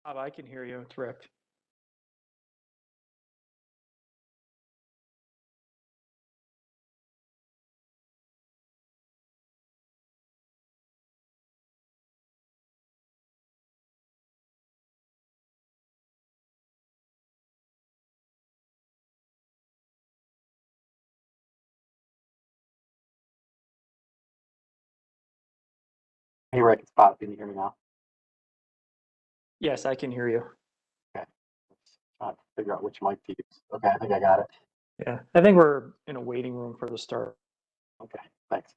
I can hear you. It's Rick. Hey Rick, it's Bob. Can you hear me now? Yes, I can hear you. Okay. Let's try to figure out which mic to use. Okay, I think I got it. Yeah, I think we're in a waiting room for the start. Okay, thanks.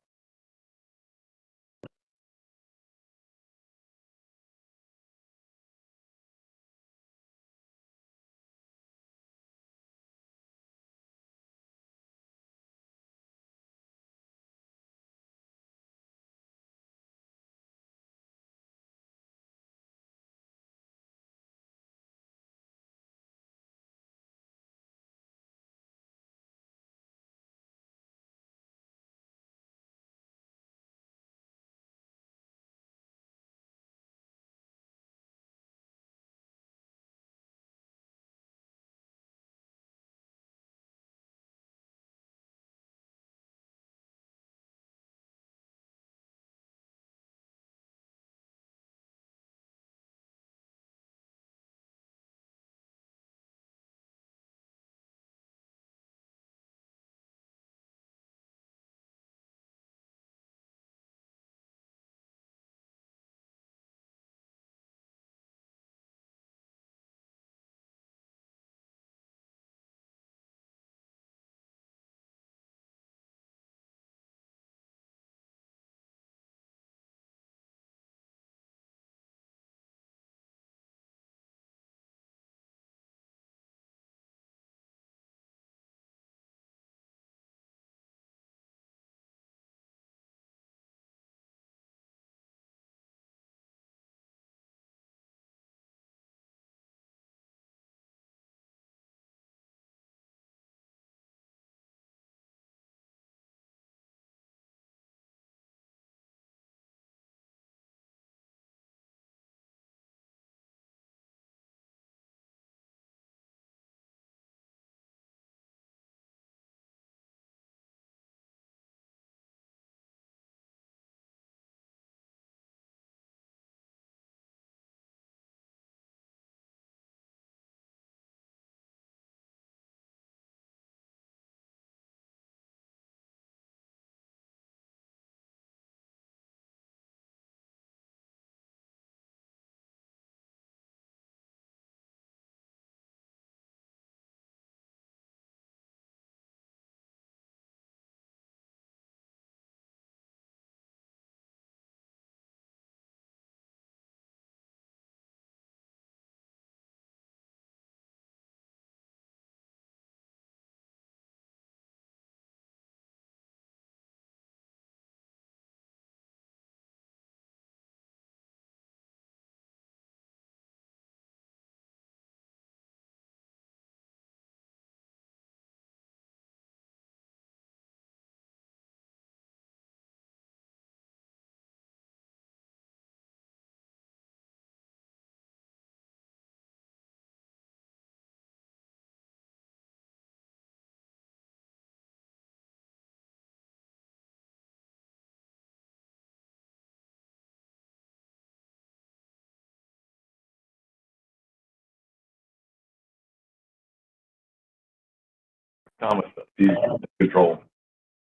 Thomas, the control.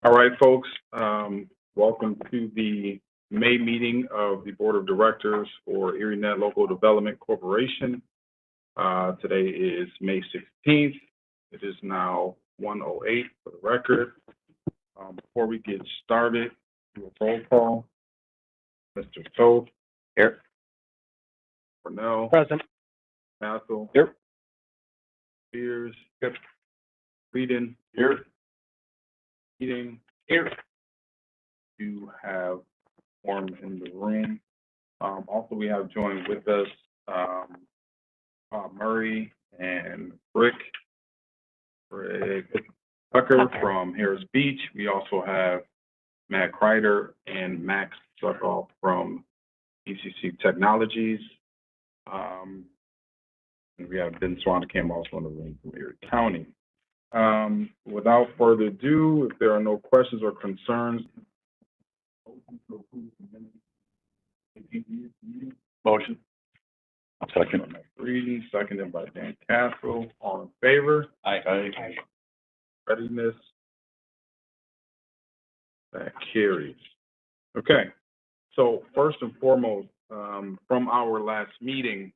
All right, folks, welcome to the May meeting of the Board of Directors for ErieNet Local Development Corporation. Today is May 16th. It is now 1:08 for the record. Before we get started, do a roll call. Mr. Toth. Here. Cornell. Present. Mathel. Here. Spears. Yep. Whedon. Here. Keating. Here. You have form in the room. Also, we have joined with us Murray and Rick Tucker from Harris Beach. We also have Matt Kreider and Max Suckoff from ECC Technologies. And we have Ben Swanacam also in the room from Erie County. Without further ado, if there are no questions or concerns. Motion. Second. Reading, seconded by Dan Castle. All in favor? Aye. Readiness? That carries. Okay. So first and foremost, from our last meeting,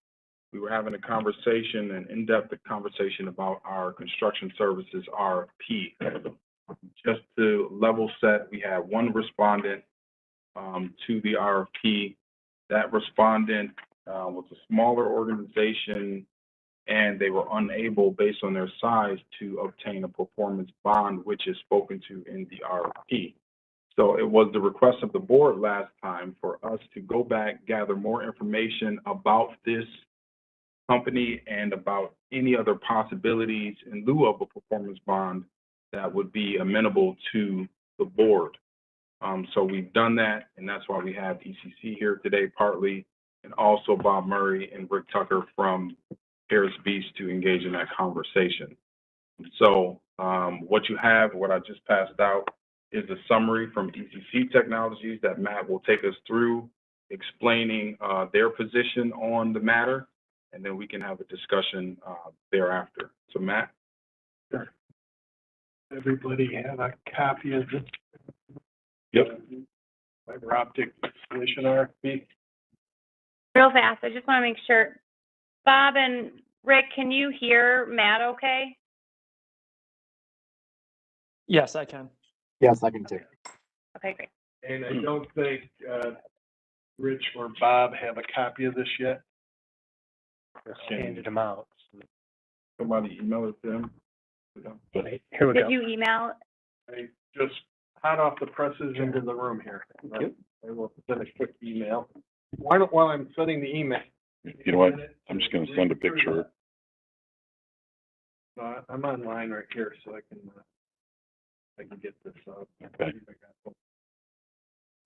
we were having a conversation, an in-depth conversation about our construction services RFP. Just to level set, we had one respondent to the RFP. That respondent was a smaller organization, and they were unable, based on their size, to obtain a performance bond, which is spoken to in the RFP. So it was the request of the board last time for us to go back, gather more information about this company and about any other possibilities in lieu of a performance bond that would be amenable to the board. So we've done that, and that's why we have ECC here today partly, and also Bob Murray and Rick Tucker from Harris Beach to engage in that conversation. So what you have, what I just passed out, is a summary from ECC Technologies that Matt will take us through, explaining their position on the matter, and then we can have a discussion thereafter. So Matt? Sure. Everybody have a copy of this? Yep. Fiber optic installation RFP. Real fast, I just want to make sure. Bob and Rick, can you hear Matt okay? Yes, I can. Yes, I can too. Okay, great. And I don't think Rich or Bob have a copy of this yet. Handed them out. Somebody email it to him. Here we Did go. you email? I just hot off the presses into the room here. I will send a quick email. While I'm sending the email. You know what? I'm just gonna send a picture. I'm online right here, so I can get this up. Okay.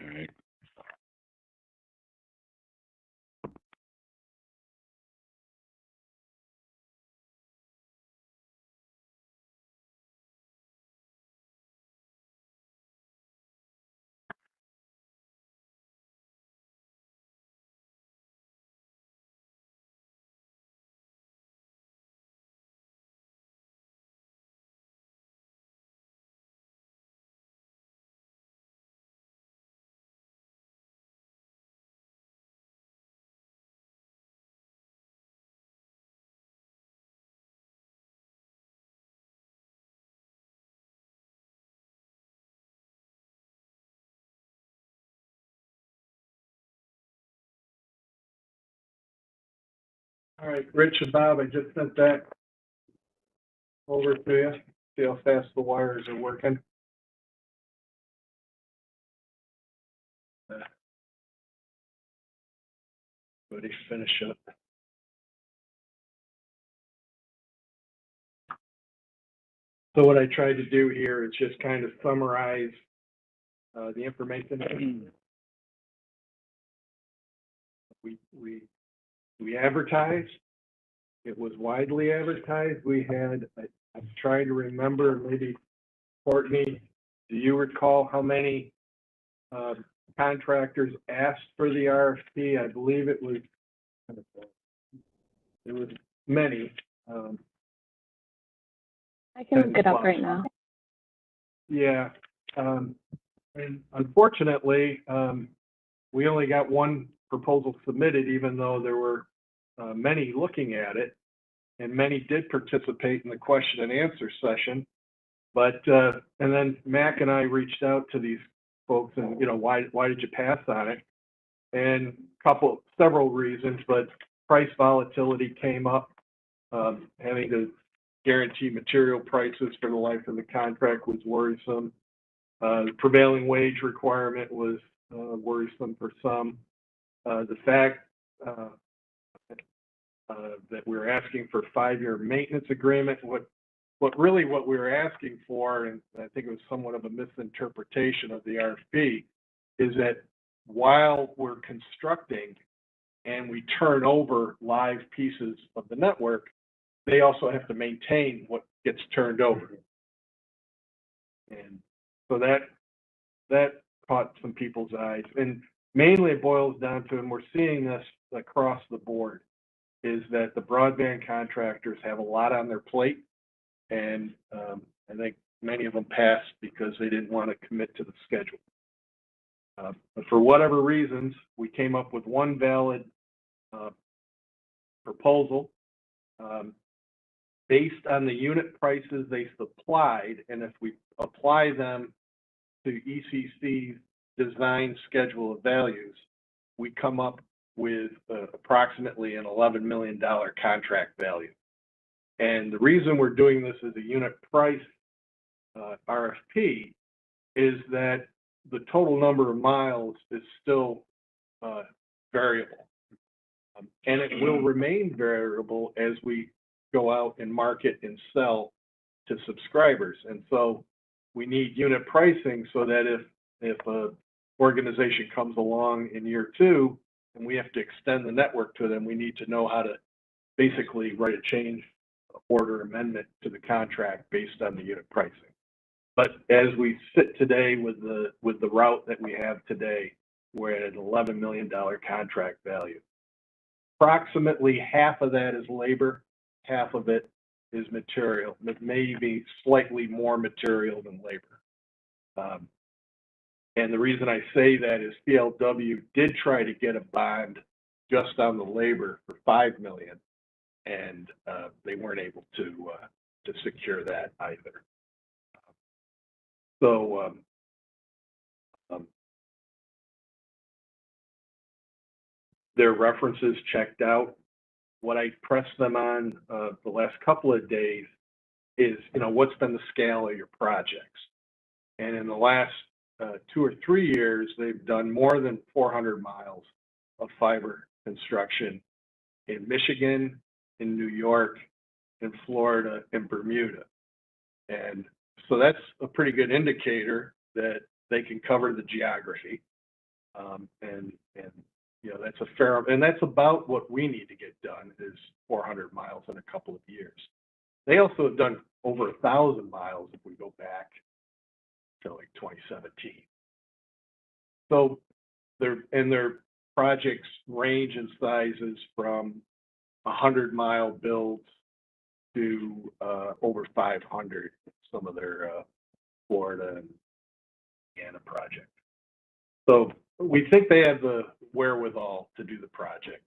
All right. All right, Rich and Bob, I just sent that over to you. See how fast the wires are working. Ready to finish up. So what I tried to do here is just kind of summarize the information. We advertised. It was widely advertised. We had, I'm trying to remember, maybe Courtney, do you recall how many contractors asked for the RFP? I believe it was many. I can look it up right now. Yeah, and unfortunately, we only got one proposal submitted, even though there were many looking at it, and many did participate in the question and answer session. But and then Mac and I reached out to these folks, and why did you pass on it? And several reasons, but price volatility came up. Having to guarantee material prices for the life of the contract was worrisome. The prevailing wage requirement was worrisome for some. The fact that we're asking for 5-year maintenance agreement, what we were asking for, and I think it was somewhat of a misinterpretation of the RFP, is that while we're constructing, and we turn over live pieces of the network, they also have to maintain what gets turned over. And so that caught some people's eyes. And mainly it boils down to, and we're seeing this across the board, is that the broadband contractors have a lot on their plate. And I think many of them passed because they didn't want to commit to the schedule. But for whatever reasons, we came up with one valid proposal based on the unit prices they supplied. And if we apply them to ECC's design schedule of values, we come up with approximately an $11 million contract value. And the reason we're doing this as a unit price RFP is that the total number of miles is still variable. And it will remain variable as we go out and market and sell to subscribers. And so we need unit pricing so that if a organization comes along in year 2 and we have to extend the network to them, we need to know how to basically write a change order amendment to the contract based on the unit pricing. But as we sit today with the route that we have today, we're at an $11 million contract value. Approximately half of that is labor, half of it is material. It may be slightly more material than labor. And the reason I say that is CLW did try to get a bond just on the labor for $5 million, and they weren't able to secure that either. So their references checked out. What I pressed them on the last couple of days is, what's been the scale of your projects? And in the last 2 or 3 years, they've done more than 400 miles of fiber construction in Michigan, in New York, in Florida, and Bermuda. And so that's a pretty good indicator that they can cover the geography. And that's a fair, and that's about what we need to get done, is 400 miles in a couple of years. They also have done over 1,000 miles if we go back to like 2017. So their projects range in sizes from 100-mile builds to over 500, some of their Florida and Indiana projects. So we think they have the wherewithal to do the project.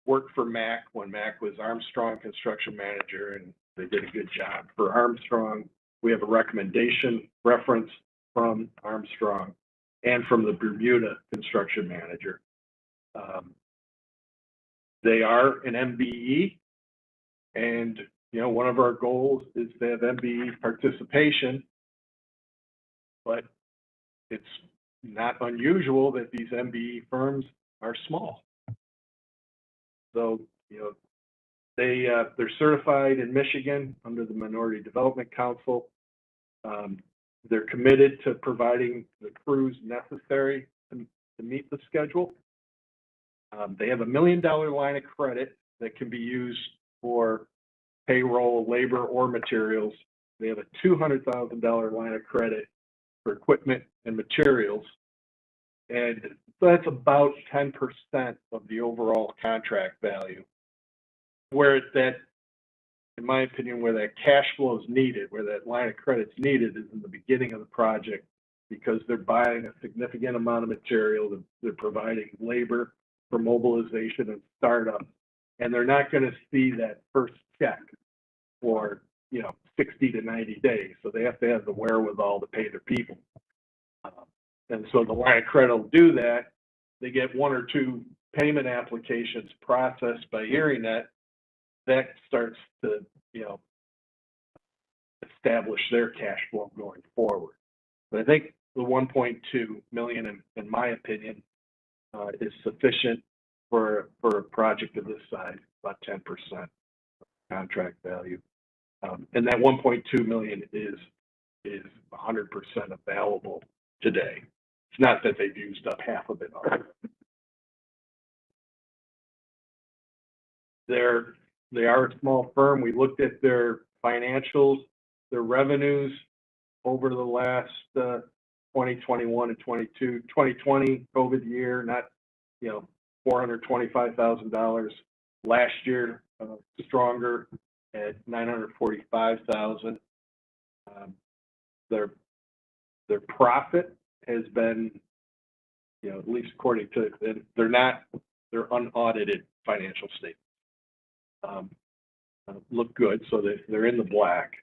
Worked for MAC when MAC was Armstrong construction manager, and they did a good job for Armstrong. We have a recommendation reference from Armstrong and from the Bermuda construction manager. They are an MBE, and one of our goals is to have MBE participation, but it's not unusual that these MBE firms are small. So, they're certified in Michigan under the Minority Development Council. They're committed to providing the crews necessary to meet the schedule. They have $1 million line of credit that can be used for payroll, labor, or materials. They have a $200,000 line of credit for equipment and materials. And so that's about 10% of the overall contract value. Where that, in my opinion, where that cash flow is needed, where that line of credit is needed, is in the beginning of the project, because they're buying a significant amount of material, they're providing labor for mobilization and startup, and they're not going to see that first check for 60 to 90 days. So they have to have the wherewithal to pay their people. And so the line of credit will do that. They get 1 or 2 payment applications processed by ErieNet. That starts to, establish their cash flow going forward. But I think the 1.2 million, in my opinion, is sufficient for a project of this size, about 10% contract value. And that 1.2 million is 100% available today. It's not that they've used up half of it already. They are a small firm. We looked at their financials, their revenues over the last 2021 and 22, 2020 COVID year, not, $425,000. Last year, stronger at $945,000. Their profit has been, at least according to, they're unaudited financial statements. Look good, so they're in the black,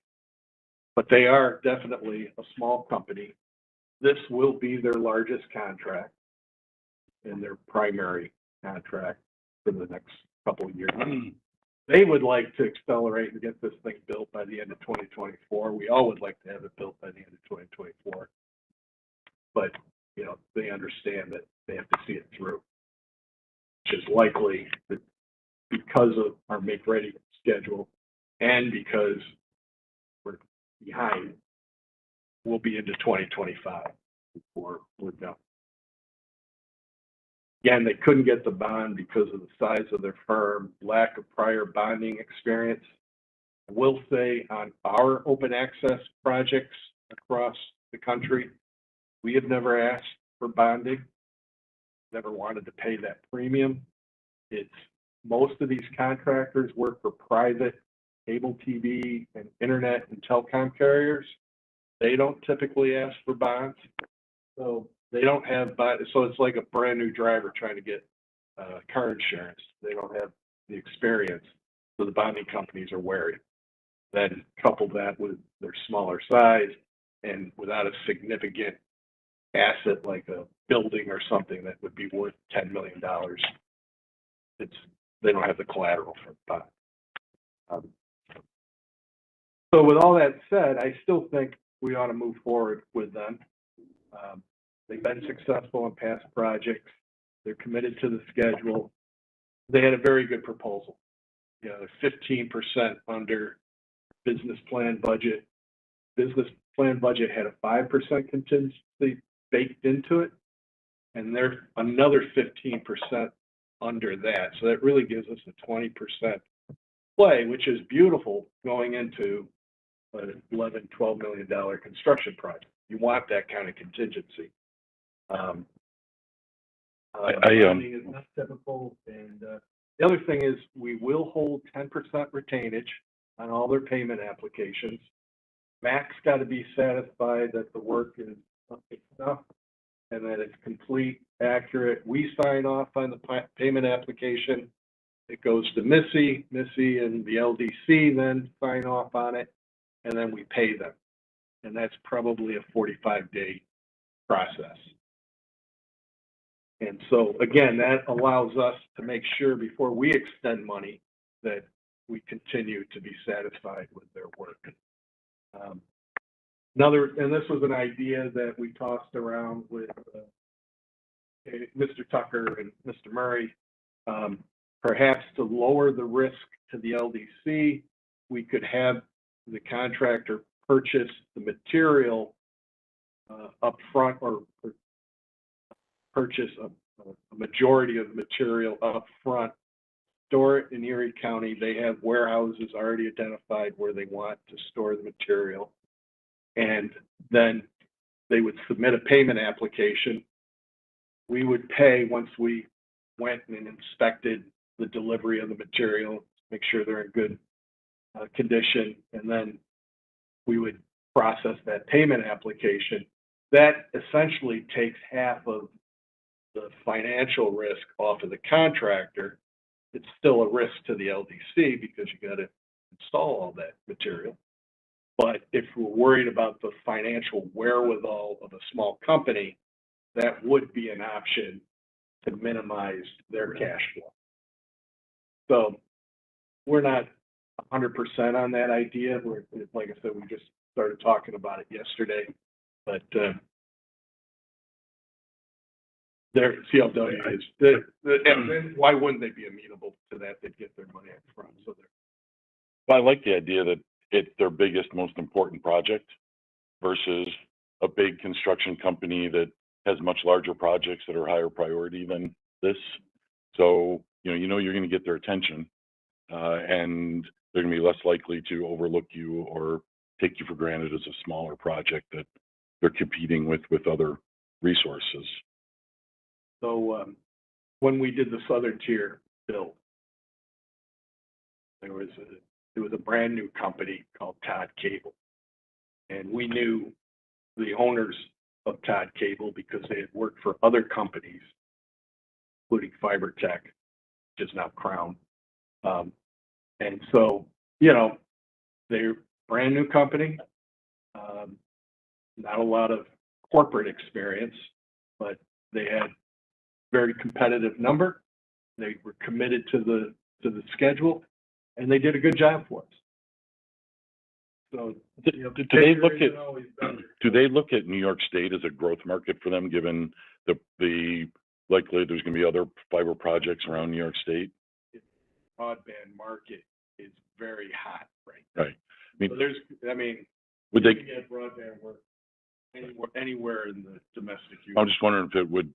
but they are definitely a small company. This will be their largest contract and their primary contract for the next couple of years. They would like to accelerate and get this thing built by the end of 2024. We all would like to have it built by the end of 2024. But, they understand that they have to see it through, which is likely that because of our make-ready schedule and because we're behind, we'll be into 2025 before we're done. Again, they couldn't get the bond because of the size of their firm, lack of prior bonding experience. I will say on our open access projects across the country, we have never asked for bonding, never wanted to pay that premium. Most of these contractors work for private cable TV and internet and telecom carriers. They don't typically ask for bonds. So they don't have, so it's like a brand new driver trying to get car insurance. They don't have the experience, so the bonding companies are wary. Then couple that with their smaller size and without a significant asset like a building or something that would be worth $10 million, they don't have the collateral for the bond. So with all that said, I still think we ought to move forward with them. They've been successful in past projects. They're committed to the schedule. They had a very good proposal. They're 15% under business plan budget. Business plan budget had a 5% contingency baked into it, and they're another 15% under that. So that really gives us a 20% play, which is beautiful going into an $11, $12 million construction project. You want that kind of contingency. Is not typical, and the other thing is we will hold 10% retainage on all their payment applications. Mac's got to be satisfied that the work is enough and that it's complete, accurate. We sign off on the payment application. It goes to Missy and the LDC then sign off on it, and then we pay them. And that's probably a 45-day process. And so, again, that allows us to make sure before we extend money that we continue to be satisfied with their work. And this was an idea that we tossed around with Mr. Tucker and Mr. Murray. Perhaps to lower the risk to the LDC, we could have the contractor purchase the material up front, or purchase a majority of the material up front, store it in Erie County. They have warehouses already identified where they want to store the material. And then they would submit a payment application. We would pay once we went and inspected the delivery of the material, make sure they're in good condition, and then we would process that payment application. That essentially takes half of the financial risk off of the contractor. It's still a risk to the LDC because you got to install all that material. But if we're worried about the financial wherewithal of a small company, that would be an option to minimize their cash flow. So we're not 100% on that idea. We're, like I said, we just started talking about it yesterday. But their CLW is, and why wouldn't they be amenable to that? They'd get their money up front. So Well, I like the idea that it's their biggest, most important project versus a big construction company that has much larger projects that are higher priority than this. So, you're going to get their attention. and they're gonna be less likely to overlook you or take you for granted as a smaller project that they're competing with other resources. So, when we did the southern tier build, there was a brand new company called Todd Cable. And we knew the owners of Todd Cable because they had worked for other companies, including Fiber Tech, which is now Crown. And so, you know, they're a brand new company, not a lot of corporate experience, but they had very competitive number. They were committed to the schedule, and they did a good job for us. So, you know, Do they look bigger at, isn't always better. do they look at New York State as a growth market for them, given the likely there's gonna be other fiber projects around New York State? Broadband market is very hot right now. Right. I So mean, would you they, can get broadband work anywhere in the domestic I'm use. just wondering if it would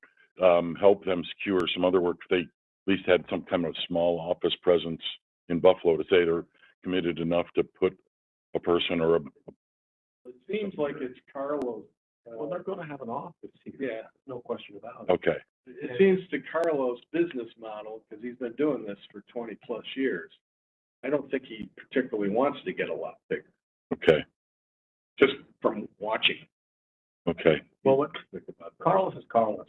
help them secure some other work, if they at least had some kind of small office presence in Buffalo to say they're committed enough to put a person or a, It seems like it's Carlos. Well, they're gonna have an office here. Yeah, No question about it. okay, it seems to Carlos' business model, because he's been doing this for 20+ years. I don't think he particularly wants to get a lot bigger, okay, just from watching. okay. Well, what Carlos is Carlos,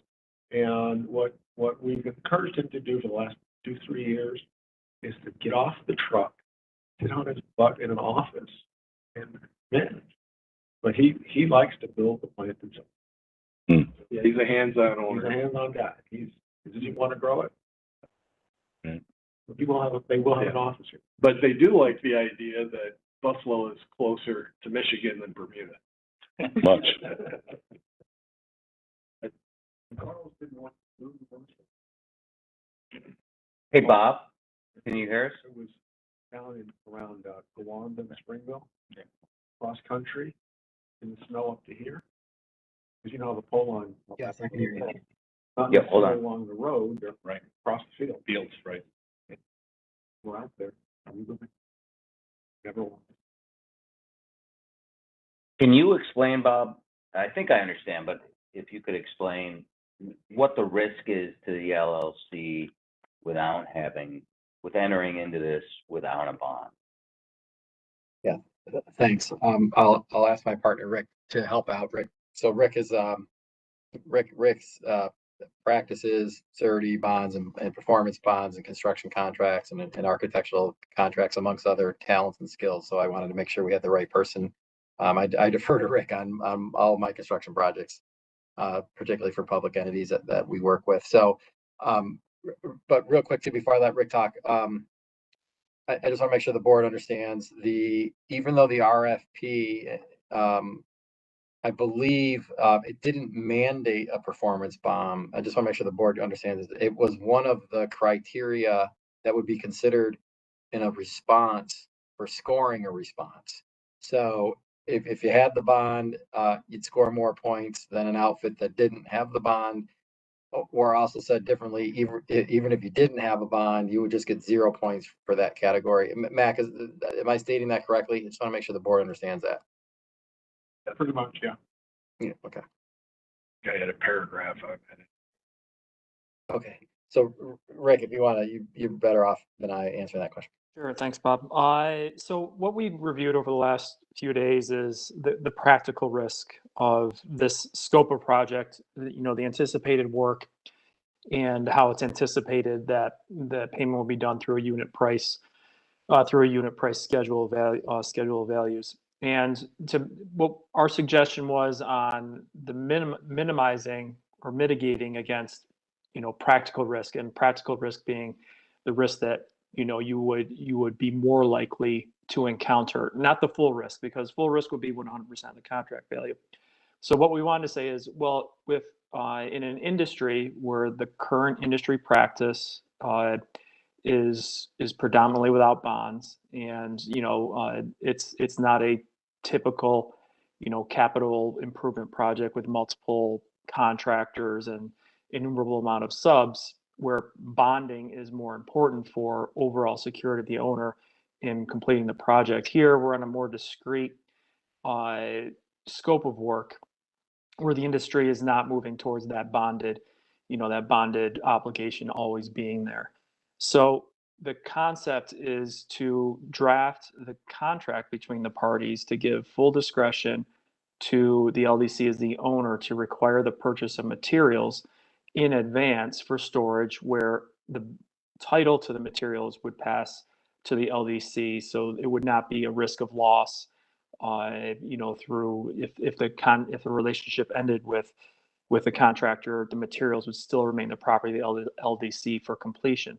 and what we've encouraged him to do for the last 2-3 years is to get off the truck, sit on his butt in an office, and manage. But he likes to build the plant himself. Yeah, he's a hands-on He's a owner. hands-on guy. Does he want to grow it? Right. They will have an office here. But they do like the idea that Buffalo is closer to Michigan than Bermuda. Much. Carlos didn't want to move the bunch. Hey, Bob, can you hear us? It was down in around Gowanda and Springville, cross country, in the snow up to here. Because you know how the pole line. Yes, I can hear you. Not Yeah, hold necessarily on. along the road, they're Right. across the field. Fields, right. We're out there. Never won. Can you explain, Bob? I think I understand, but if you could explain what the risk is to the LLC with entering into this without a bond? Thanks. I'll ask my partner Rick to help out. Rick. So Rick is Rick's practices surety bonds and performance bonds and construction contracts and architectural contracts amongst other talents and skills. So I wanted to make sure we had the right person. I defer to Rick on all of my construction projects, particularly for public entities that we work with. So, but real quick too, before I let Rick talk, I just want to make sure the board understands even though the RFP, I believe it didn't mandate a performance bond. I just want to make sure the board understands it was one of the criteria that would be considered in a response for scoring a response. So if you had the bond, you'd score more points than an outfit that didn't have the bond. Or also said differently, even if you didn't have a bond, you would just get 0 points for that category. Mac, am I stating that correctly? I just want to make sure the board understands that. Pretty much, yeah. Yeah, okay. Guy had a paragraph on it. Okay. So Rick, if you want to, you're better off than I answering that question. Sure, thanks, Bob. So what we reviewed over the last few days is the practical risk of this scope of project, the anticipated work and how it's anticipated that the payment will be done through a unit price schedule of values. And what our suggestion was on the minimizing or mitigating against, practical risk, and practical risk being the risk that you would be more likely to encounter, not the full risk, because full risk would be 100% of the contract value. So what we wanted to say is, well, with in an industry where the current industry practice is predominantly without bonds, and it's not a typical capital improvement project with multiple contractors and innumerable amount of subs. where bonding is more important for overall security of the owner in completing the project. Here, we're on a more discrete scope of work where the industry is not moving towards that bonded, that bonded obligation always being there. So the concept is to draft the contract between the parties to give full discretion to the LDC as the owner to require the purchase of materials in advance for storage where the title to the materials would pass to the LDC. So it would not be a risk of loss, through if the relationship ended with the contractor, the materials would still remain the property of the LDC for completion.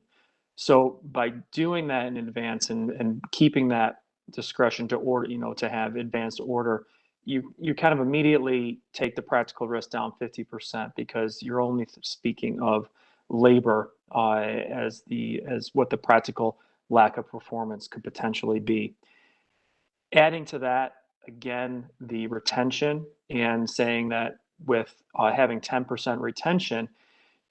So by doing that in advance and keeping that discretion to order, to have advanced order, you kind of immediately take the practical risk down 50% because you're only speaking of labor as what the practical lack of performance could potentially be. Adding to that, again, the retention and saying that with having 10% retention,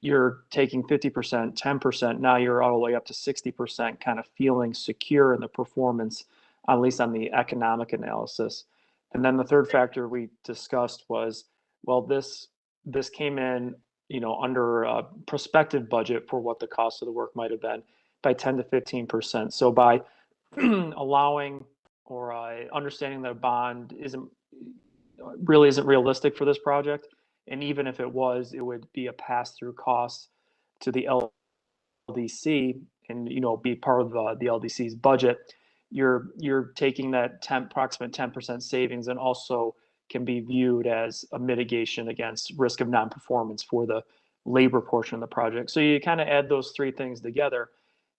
you're taking 50%, 10%, now you're all the way up to 60% kind of feeling secure in the performance, at least on the economic analysis. And then the third factor we discussed was, well, this came in, under a prospective budget for what the cost of the work might have been by 10 to 15%. So by allowing or understanding that a bond isn't realistic for this project, and even if it was, it would be a pass-through cost to the LDC, and be part of the LDC's budget. You're taking that approximate 10% savings, and also can be viewed as a mitigation against risk of non-performance for the labor portion of the project. So you kind of add those three things together,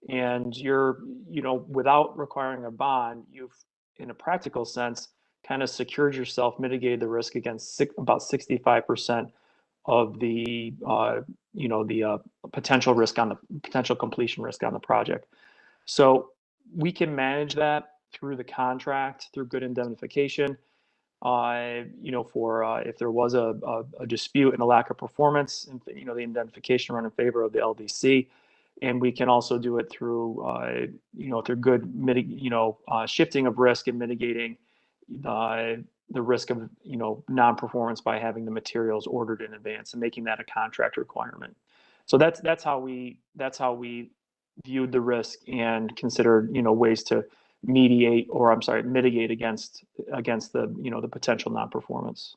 and you're without requiring a bond, you've in a practical sense kind of secured yourself, mitigated the risk against about 65% of the potential risk on the potential completion risk on the project. So we can manage that through the contract, through good indemnification. For if there was a dispute and a lack of performance, and the indemnification run in favor of the LDC. And we can also do it through through good shifting of risk and mitigating the risk of non-performance by having the materials ordered in advance and making that a contract requirement. So that's how we viewed the risk and considered ways to mitigate against the the potential non-performance.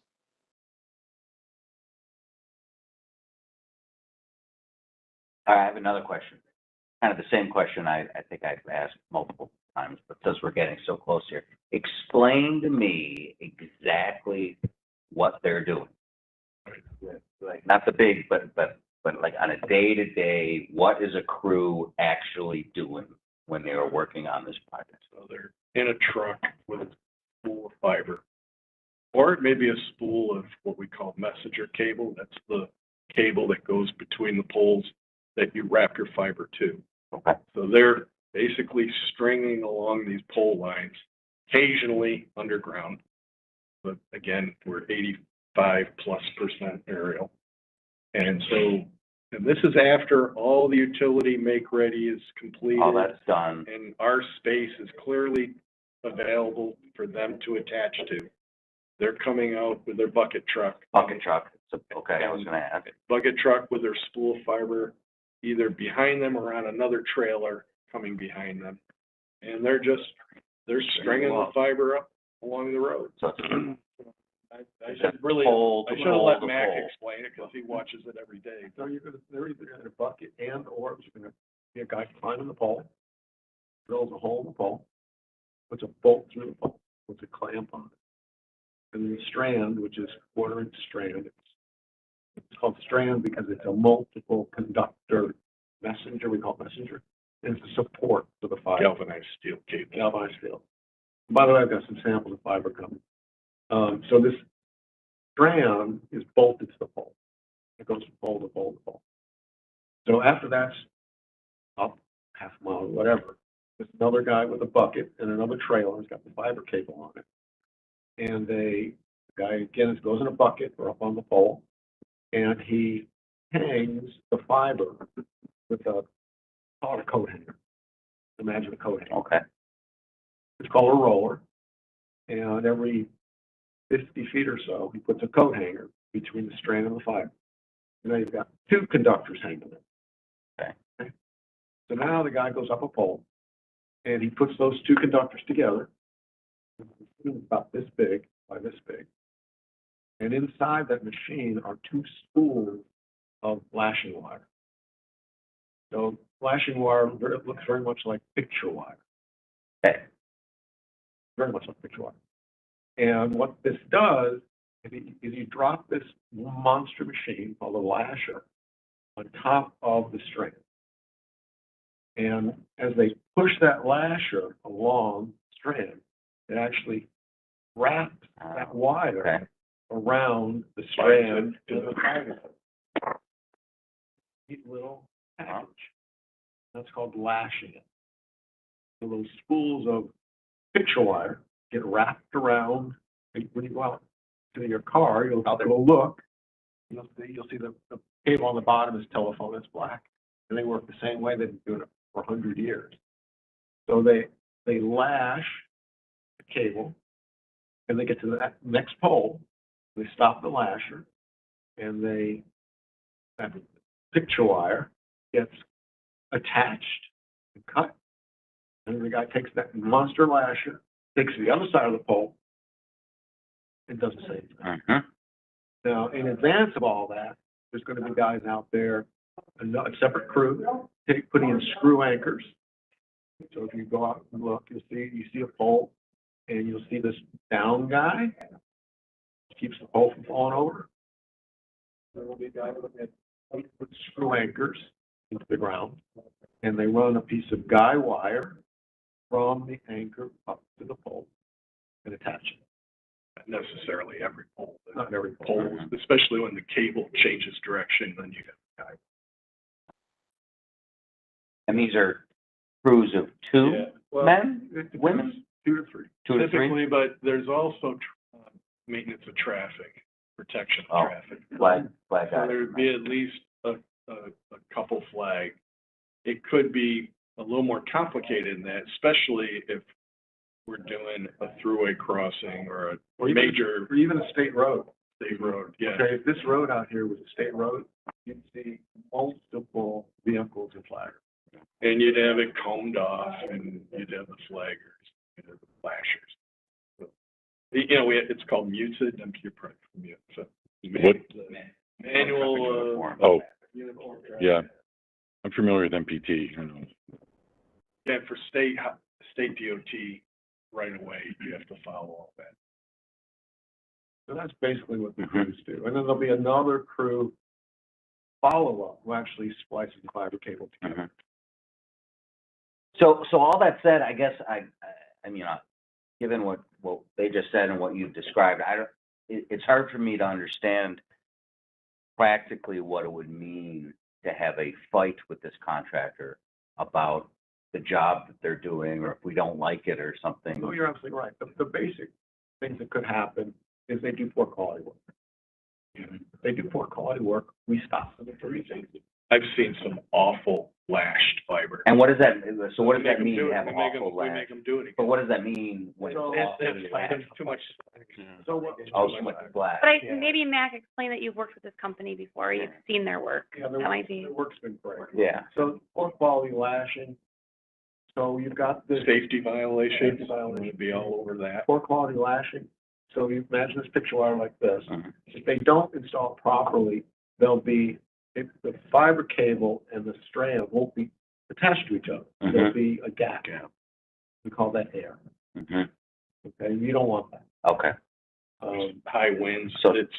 I have another question. Kind of the same question I think I've asked multiple times, but since we're getting so close here, explain to me exactly what they're doing. Like not the big, but like on a day-to-day, what is a crew actually doing when they are working on this project? So they're in a truck with a spool of fiber, or it may be a spool of what we call messenger cable. That's the cable that goes between the poles that you wrap your fiber to. Okay. So they're basically stringing along these pole lines, occasionally underground. But again, we're 85+% aerial. And this is after all the utility make ready is completed. All that's done. And our space is clearly available for them to attach to. They're coming out with their bucket truck. Bucket truck. Okay, I was going to ask. Bucket truck with their spool of fiber either behind them or on another trailer coming behind them. And they're stringing the fiber up along the road. So I should have let Mac explain it because he watches it every day. So they're either in a bucket and or there's going to be a guy climbing the pole, drills a hole in the pole, puts a bolt through the pole, puts a clamp on it. And then the strand, which is 1/4-inch strand, it's called strand because it's a multiple conductor messenger. We call it messenger. And it's a support for the fiber. Galvanized steel cable. Galvanized steel. By the way, I've got some samples of fiber coming. So this strand is bolted to the pole. It goes from pole to pole to pole. So after that's up half a mile or whatever, there's another guy with a bucket and another trailer has got the fiber cable on it. And the guy again goes in a bucket or up on the pole, and he hangs the fiber with call it a coat hanger. Imagine a coat hanger. Okay. It's called a roller. And every 50 feet or so, he puts a coat hanger between the strand and the fiber. And now you've got two conductors hanging there. Okay. So now the guy goes up a pole and he puts those two conductors together. It's about this big by this big. And inside that machine are two spools of lashing wire. So lashing wire looks very much like picture wire. Okay. Very much like picture wire. And what this does is you drop this monster machine called a lasher on top of the string. And as they push that lasher along the strand, it actually wraps that wire around the strand to the fiber. Neat little package. That's called lashing it. So those spools of picture wire get wrapped around. When you go out to your car, you'll go look. You'll see the cable on the bottom is telephone. It's black, and they work the same way. They've been doing it for 100 years. So they lash the cable, and they get to the next pole. They stop the lasher, and that picture wire gets attached and cut. And then the guy takes that monster lasher, takes the other side of the pole, and does the same thing. Now, in advance of all that, there's going to be guys out there, a separate crew, putting in screw anchors. So if you go out and look, you see a pole, and you'll see this down guy, keeps the pole from falling over. There will be a guy that puts screw anchors into the ground, and they run a piece of guy wire from the anchor up to the pole and attach it. Not necessarily every pole. Not every pole. Especially when the cable changes direction, then you have a guy. And these are crews of two men, women? 2 to 3. 2 to 3? Typically, but there's also maintenance of traffic, protection of traffic. Flag So guys. there'd be at least a couple flag. It could be a little more complicated than that, especially if we're doing a throughway crossing or a major Or even a state road. state road, yeah. Okay, if this road out here was a state road, you'd see multiple vehicles and flaggers. And you'd have it combed off, and you'd have the flaggers, you'd have the flashers. So, you know, it's called muted, I'm you're probably familiar, so. What? Manual, Oh, uniform. yeah. I'm familiar with MPT, you know. Yeah, for state DOT, right away, you have to follow all that. So that's basically what the crews do. And then there'll be another crew follow-up who actually splices the fiber cable together. So all that said, I guess I mean, given what they just said and what you've described, it's hard for me to understand practically what it would mean to have a fight with this contractor about the job that they're doing, or if we don't like it or something. No, you're absolutely right. The basic things that could happen is they do poor quality work. If they do poor quality work, we stop them for reasons. I've seen some awful lashed fiber. And what does that? So what does that We mean to have make awful we lash? make them do it again. But what does that mean when it's So awfully It's lashed? too much. So what? Oh, so much black. But Yeah. maybe Mac, explain that you've worked with this company before, you've seen their work. Yeah, That might be. the work's been great. Yeah. So poor quality lashing. So you've got this Safety violation, Safety violation. would be all over that. poor quality lashing. So you imagine this picture wire like this. Mhm. If they don't install it properly, the fiber cable and the strand won't be attached to each other. There'll be a gap. We call that air. Mhm. Okay, you don't want that. Okay. High winds, So- it's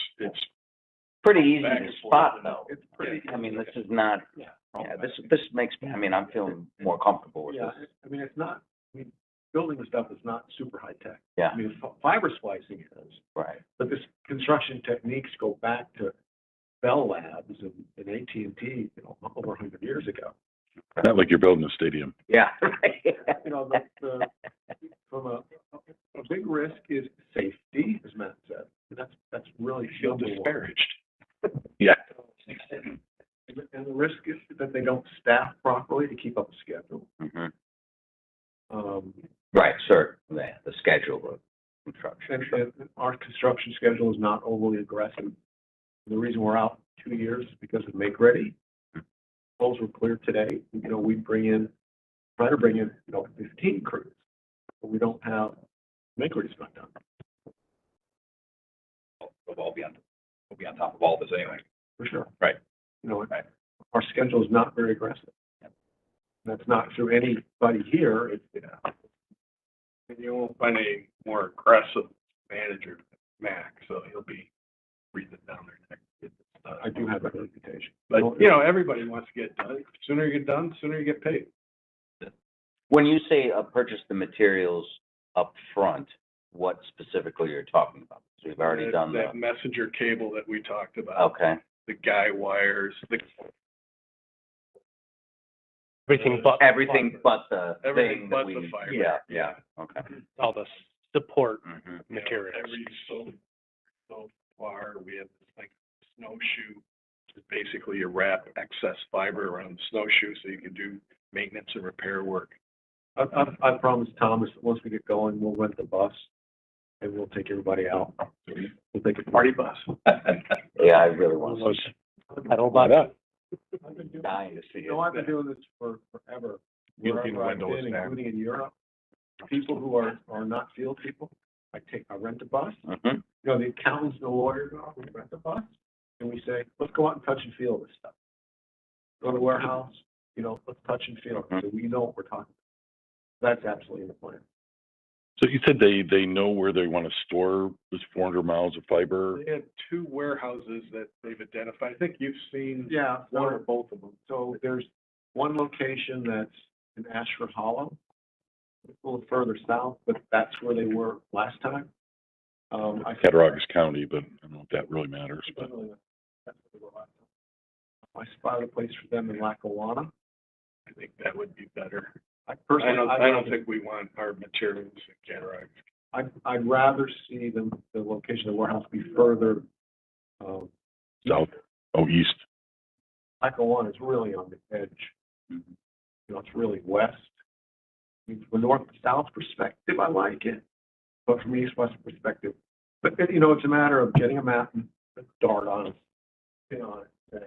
Pretty easy back to and forth. spot though. It's pretty. I mean, this is not, Yeah. this makes me, I mean, I'm feeling more comfortable with Yeah, this. I mean, it's not, building the stuff is not super high tech. Yeah. I mean, fiber splicing is, Right. but this construction techniques go back to Bell Labs and AT&T, over 100 years ago. Not like you're building a stadium. Yeah. You know, from a big risk is safety, as Matt said. And that's really feel number one. disparaged. Yeah. And the risk is that they don't staff properly to keep up a schedule. Mm-hmm. Um, Right, sure, the schedule of construction. and our construction schedule is not overly aggressive. The reason we're out 2 years is because of make ready. Those were clear today. You know, we try to bring in, 15 crews, but we don't have, make ready's not done. We'll be on top of all this anyway. For sure. Right. You know, our schedule is not very aggressive. That's not through anybody here. It's, And you won't find a more aggressive manager than Mac, so he'll be breathing down their neck. to get this done. I do have that reputation. But, everybody wants to get done. Sooner you get done, sooner you get paid. When you say purchase the materials up front, what specifically you're talking about? So we've already done that that. messenger cable that we talked about, Okay, the guy wires, Everything but. everything but the everything thing but that we. the fiber. Yeah, okay. All the support Mm-hmm. materials. Every so far, we have this thing, snowshoe, which is basically a wrap excess fiber around the snowshoe so you can do maintenance and repair work. I promised Thomas that once we get going, we'll rent the bus and we'll take everybody out. We'll take a party bus. Yeah, I really want to. I don't buy that. I've been doing, Dying to see it. I've been doing this for forever. You'll see the Wherever I've windows been, now. including in Europe. People who are not field people, I rent a bus. Mm-hmm. The accountants and the lawyers, we rent a bus. And we say, let's go out and touch and feel this stuff. Go to the warehouse, let's touch and feel. So we know what we're talking about. That's absolutely the plan. So you said they know where they want to store this 400 miles of fiber? They have 2 warehouses that they've identified. I think you've seen Yeah, one or both of them. So there's one location that's in Ashford Hollow, a little further south, but that's where they were last time. Cattaraugus County, but I don't know if that really matters, but. That's where they were last time. I spotted a place for them in Lackawanna. I think that would be better. I personally, I don't think we want our materials in Cataract. I'd rather see the location of the warehouse be further, South, east. Lackawanna is really on the edge. It's really west. From a north-south perspective, I like it, but from east-west perspective, but it's a matter of getting a map and a dart on it, say,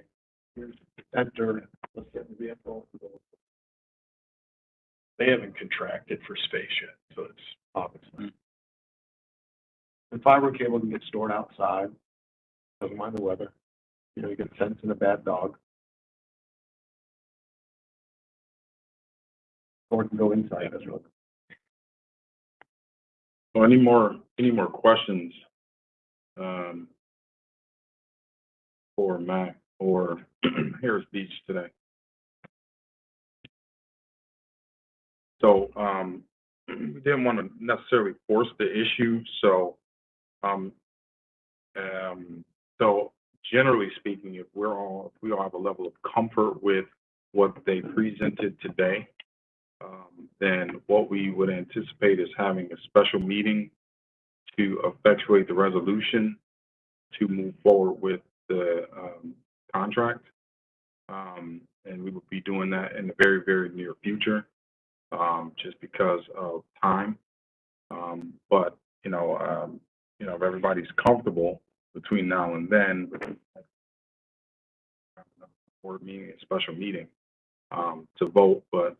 here's the center, let's get the vehicle. They haven't contracted for space yet, so it's Obviously. And fiber cable can get stored outside, doesn't mind the weather. You get sense in a bad dog. Or it can go inside as well. So any more questions, for Mac or Harris Beach today? So, we didn't want to necessarily force the issue, so, so generally speaking, if we all have a level of comfort with what they presented today, then what we would anticipate is having a special meeting to effectuate the resolution to move forward with the contract. And we will be doing that in the very, very near future, just because of time. But, if everybody's comfortable between now and then, board meeting, a special meeting, to vote, but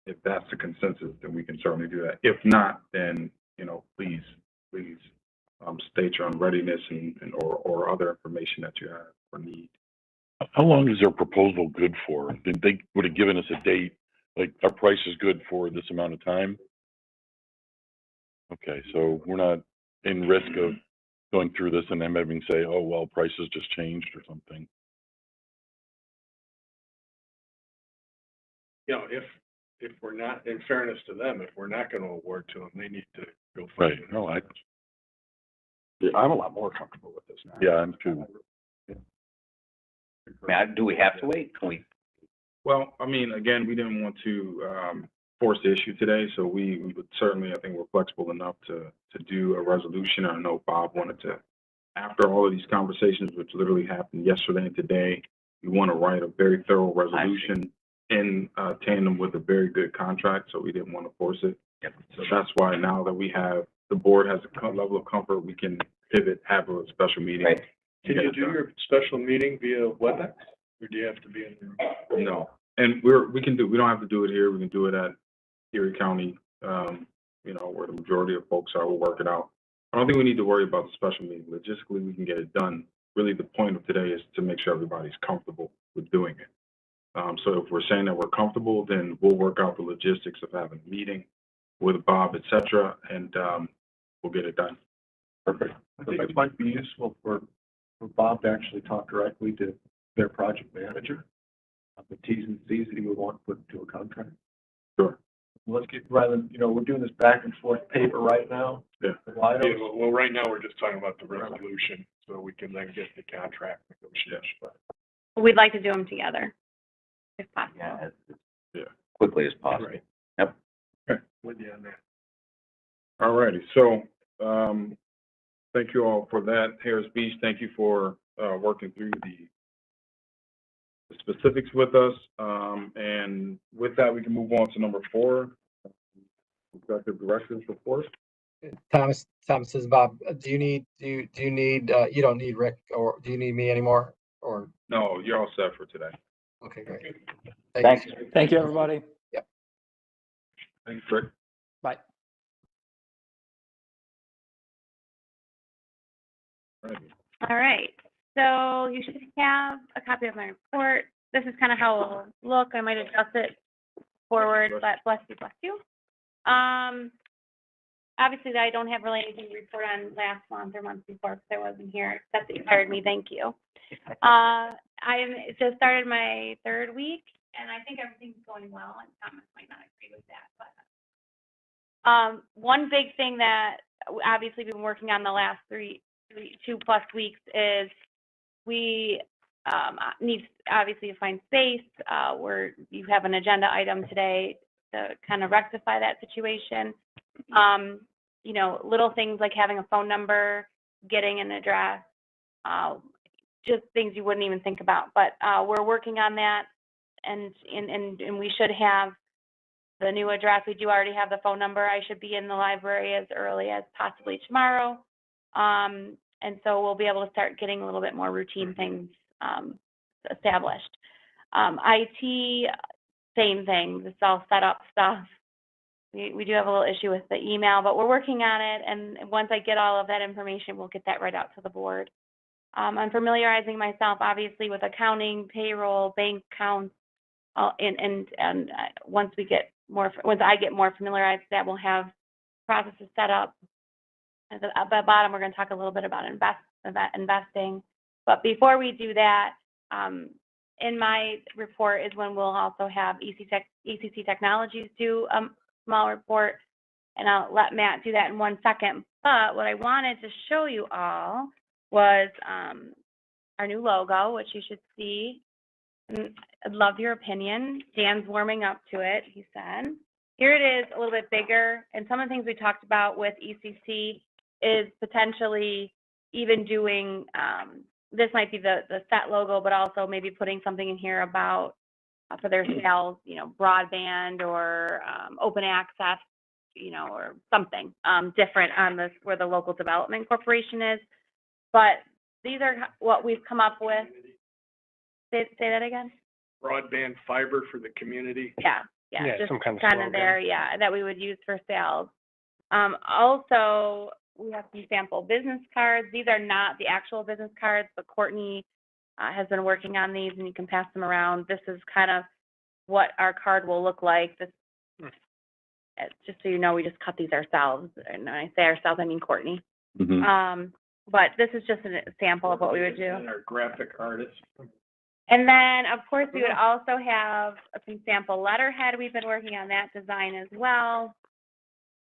if that's the consensus, then we can certainly do that. If not, then, please state your own readiness or other information that you have or need. How long is their proposal good for? They would have given us a date, like our price is good for this amount of time? Okay, so we're not in risk of going through this and them having say, oh, well, prices just changed or something. If we're not, in fairness to them, if we're not going to award to them, they need to go Right, find no, I'm a lot more comfortable with this now. yeah, I'm too. Do we have to wait? Can we? Well, again, we didn't want to force the issue today, so we would certainly, I think we're flexible enough to do a resolution. I know Bob wanted to, after all of these conversations, which literally happened yesterday and today, we want to write a very thorough resolution in tandem with a very good contract, so we didn't want to force it. Yep. So that's why now that we have, the board has a level of comfort, we can pivot, have a special meeting. Right. Can you do your special meeting via WebEx, or do you have to be in the room? No, and we don't have to do it here, we can do it at Erie County, you know, where the majority of folks are, we'll work it out. I don't think we need to worry about the special meeting. Logistically, we can get it done. Really, the point of today is to make sure everybody's comfortable with doing it. So if we're saying that we're comfortable, then we'll work out the logistics of having a meeting with Bob, et cetera, and we'll get it done. Perfect. I think it might be useful for Bob to actually talk directly to their project manager, the T's and C's that he would want put into a contract. Sure. Let's get, rather than, you know, we're doing this back and forth paper right now. Yeah. Well, right now, we're just talking about the resolution, so we can then get the contract negotiation. We'd like to do them together, if possible. Yeah, Yeah. quickly as possible. Right. Yep. Okay. With you on that. All righty. So, thank you all for that. Harris Beach, thank you for working through the specifics with us. And with that, we can move on to number 4, Executive Director's report. Thomas says, Bob, do you need, you don't need Rick, or do you need me anymore? Or, No, you're all set for today. okay, great. Thanks. Thank you, everybody. Thanks, Rick. Bye. Right. All right, so you should have a copy of my report. This is kind of how it'll look. I might adjust it forward, but bless you. Obviously, I don't have really anything to report on last month or month before because I wasn't here, except that you hired me. Thank you. I just started my 3rd week, and I think everything's going well, and Thomas might not agree with that, but one big thing that obviously we've been working on the last 2+ weeks is we need obviously to find space. You have an agenda item today to kind of rectify that situation. You know, little things like having a phone number, getting an address, just things you wouldn't even think about. But we're working on that, and we should have the new address. We do already have the phone number. I should be in the library as early as possibly tomorrow. And so we'll be able to start getting a little bit more routine things established. IT, same thing. This is all set up stuff. We do have a little issue with the email, but we're working on it. And once I get all of that information, we'll get that right out to the board. I'm familiarizing myself, obviously, with accounting, payroll, bank accounts, and once I get more familiarized, that we'll have processes set up. At the bottom, we're going to talk a little bit about investing. But before we do that, in my report is when we'll also have ECC Technologies do a small report, and I'll let Matt do that in 1 second. But what I wanted to show you all was our new logo, which you should see. And I'd love your opinion. Dan's warming up to it, he said. Here it is, a little bit bigger. And some of the things we talked about with ECC is potentially even doing, this might be the set logo, but also maybe putting something in here about for their sales, you know, broadband or open access, you know, or something different on this where the local development corporation is. But these are what we've come up with. Say that again. Broadband fiber for the community. Yeah, just some kind of slogan. there, that we would use for sales. Also, we have some sample business cards. These are not the actual business cards, but Courtney has been working on these, and you can pass them around. This is kind of what our card will look like. This, just so you know, we just cut these ourselves. And when I say ourselves, I mean Courtney. Mhm. But this is just a sample of what we would do. And our graphic artists. And then, of course, we would also have some sample letterhead. We've been working on that design as well.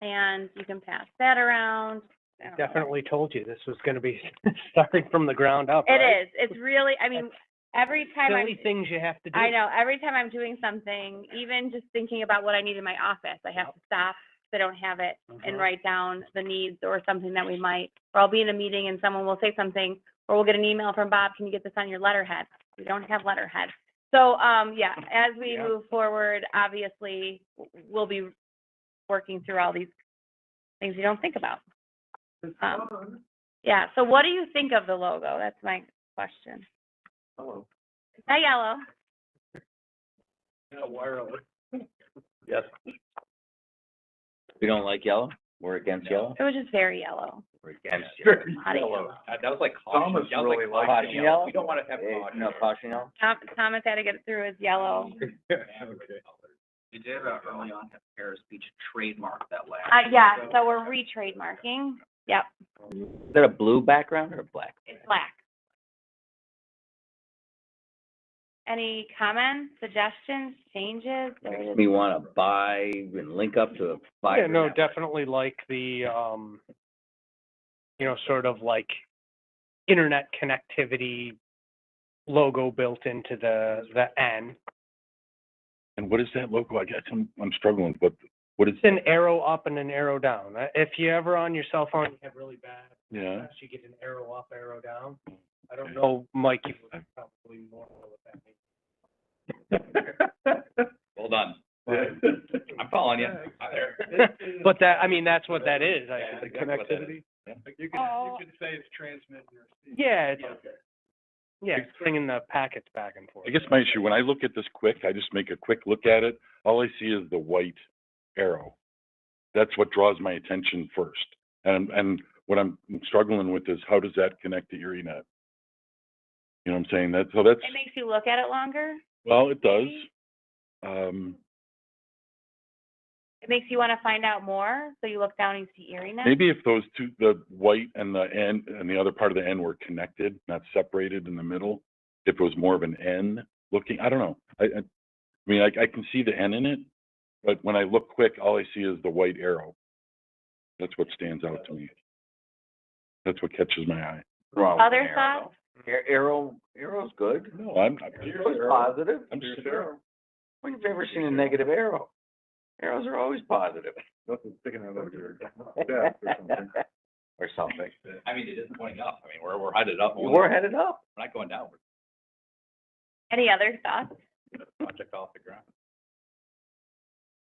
And you can pass that around. Definitely told you this was going to be starting from the ground up. It right? is. It's really, I mean, every time Silly things you have to do. I know, every time I'm doing something, even just thinking about what I need in my office, I have to stop if I don't have it and write down the needs or something that we might, or I'll be in a meeting and someone will say something, or we'll get an email from Bob, can you get this on your letterhead? We don't have letterhead. So, yeah, as we Yeah. move forward, obviously, we'll be working through all these things you don't think about. Yeah, so what do you think of the logo? That's my question. Hello. Is that yellow? Yeah, wireless. Yes. We don't like yellow? We're against yellow? It was just very yellow. We're against yellow. Hot yellow. That was like Thomas caution. That was really like liked caution it. yellow. We don't want to have caution. No, caution yellow? Thomas had to get it through as yellow. Okay. We did early on have Paris Beach trademark that last. Yeah, so we're re-trademarking. Yep, Is that a blue background or a black? it's black. Any comments, suggestions, changes? Makes me want to buy and link up to a fiber. Yeah, no, network. definitely like the, you know, sort of like internet connectivity logo built into the N. And what is that logo? I guess I'm struggling, but what is, It's an arrow up and an arrow down. If you ever on your cell phone, you have really bad, yeah, you get an arrow up, arrow down. I don't know, Mike, you would probably more know what that means. Well done. I'm following you. But that, I mean, that's what that is. Yeah, The exactly what that is. connectivity. Yeah. You Oh. could say it's transmitting or receiving. Yeah, it's, yeah, it's bringing the packets back and forth. I guess my issue, when I look at this quick, I just make a quick look at it, all I see is the white arrow. That's what draws my attention first. And what I'm struggling with is how does that connect to ErieNet? You know what I'm saying? That's, It makes you look at it longer. well, it does. It makes you want to find out more, so you look down and you see ErieNet. Maybe if those two, the white and the N and the other part of the N were connected, not separated in the middle, if it was more of an N looking, I don't know. I mean, I can see the N in it, but when I look quick, all I see is the white arrow. That's what stands out to me. That's what catches my eye. Wrong with Other an arrow, thoughts? though. Arrow's good. No, I'm Arrow's positive. I'm just When have you ever seen a negative arrow? Arrows are always positive. Nothing sticking out of your desk or something. Or something. I mean, it is pointing up. I mean, we're headed up. We're headed up. We're not going downward. Any other thoughts? Project off the ground.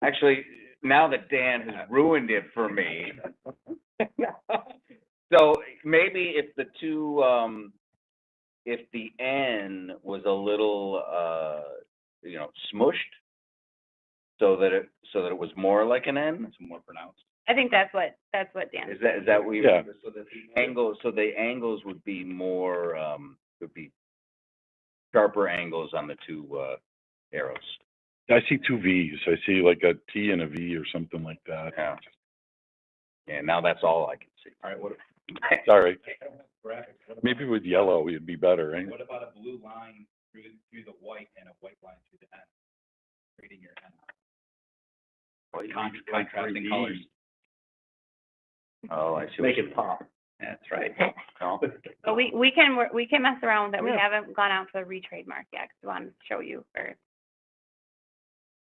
Actually, now that Dan has ruined it for me. So maybe if the two, if the N was a little, you know, smushed, so that it was more like an N? It's more pronounced. I think that's what Dan. Is that what you? Yeah. So that the angles would be more, would be sharper angles on the two, arrows. I see two V's. I see like a T and a V or something like that. Yeah. Yeah, now that's all I can see. All right, what Sorry. graphics? Maybe with yellow it'd be better, right? What about a blue line through the white and a white line through the N? Creating your N. Contrasting colors. Oh, I see. Make it pop. That's right. No? But we can mess around with that. We haven't gone out for re-trademark yet, 'cause we want to show you first.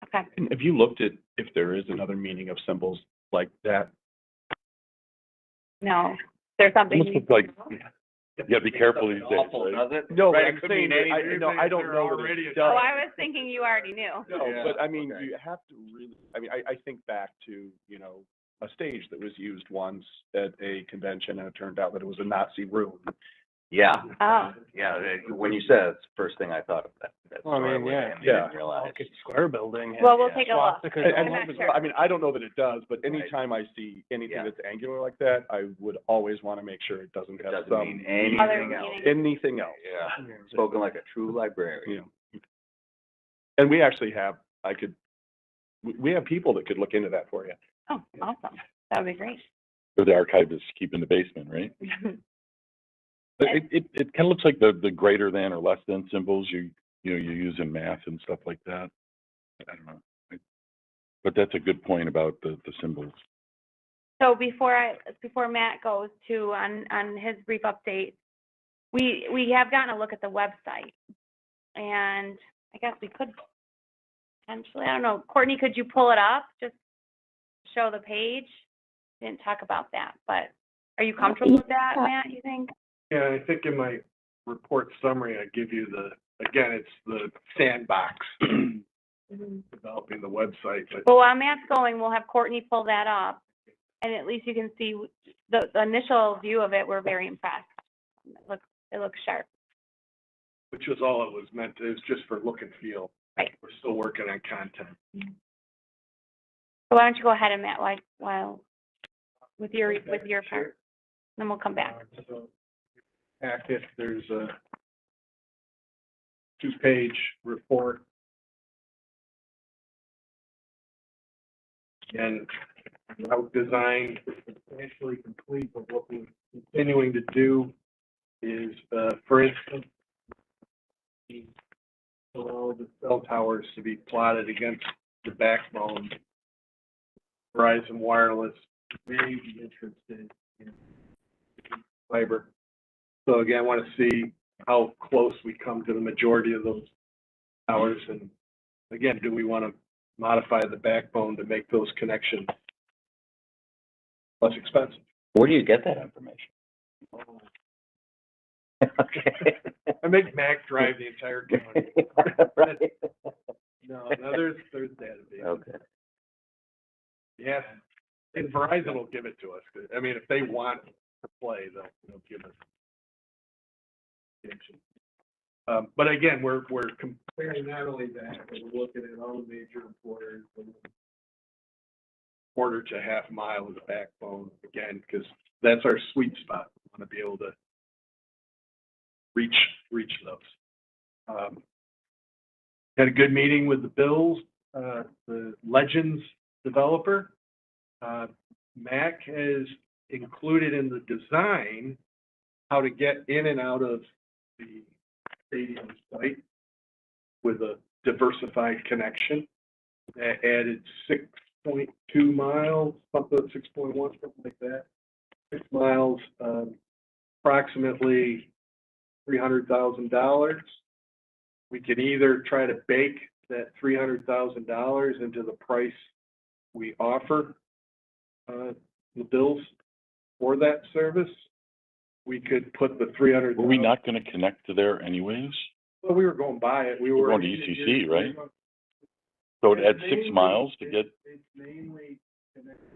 Okay. And have you looked at if there is another meaning of symbols like that? No, there's something. Almost looks like, you gotta be careful these days, Awful, right? does it? No, Right, but it I'm could saying, mean anything. I don't know that it Oh, does. I was thinking you already knew. No, Yeah, but I mean, okay. you have to really, I mean, I think back to, you know, a stage that was used once at a convention and it turned out that it was a Nazi room. Yeah, Oh, yeah, when you said it, it's the first thing I thought of that Well, I story mean, with yeah. him, I Yeah. didn't realize. Market Square Building. well, we'll Yeah. take a look. Swastikas I'm all not over sure. I mean, I don't know that it does, but anytime I see anything Yeah. that's angular like that, I would always want to make sure it doesn't It have doesn't some. mean anything Other else. meaning. Anything else. Yeah, spoken like a true librarian. Yeah. And we actually have, we have people that could look into that for you. Oh, awesome. That would be great. Or the archivists keep in the basement, right? But it kind of looks like the greater than or less than symbols you use in math and stuff like that. I don't know. But that's a good point about the symbols. So before Matt goes to on his brief update, we have gotten a look at the website, and I guess we could potentially, I don't know, Courtney, could you pull it up, just show the page? Didn't talk about that, but are you comfortable with that, Matt, you think? Yeah, I think in my report summary, I give you the again, it's the sandbox Mhm. developing the website, but Well, while Matt's going, we'll have Courtney pull that up, and at least you can see the initial view of it. We're very impressed. It looks sharp. which was all it was meant to, it was just for look and feel. Right. We're still working on content. So why don't you go ahead and Matt, while with your part, then we'll come back. So, packet, there's a 2-page report. And route design is substantially complete, but what we're continuing to do is, for instance, allow the cell towers to be plotted against the backbone. Verizon Wireless may be interested in fiber. So again, I want to see how close we come to the majority of those towers. And again, do we want to modify the backbone to make those connections less expensive? Where do you get that information? Okay. I make Mac drive the entire county. Right. No, there's database. Okay. Yeah, and Verizon will give it to us. I mean, if they want to play, they'll give us. But again, we're comparing not only that, but we're looking at all the major employers, quarter to half mile of the backbone again, because that's our sweet spot. We want to be able to reach those. Had a good meeting with the Bills, the Legends developer. Mac has included in the design how to get in and out of the stadium site with a diversified connection. That added 6.2 miles, something 6.1, something like that. 6 miles, approximately $300,000. We can either try to bake that $300,000 into the price we offer the bills for that service. We could put the 300. Were we not gonna connect to there anyways? Well, we were going by it. We We're were going to ECC, right? So it adds 6 miles to get, It's mainly connected.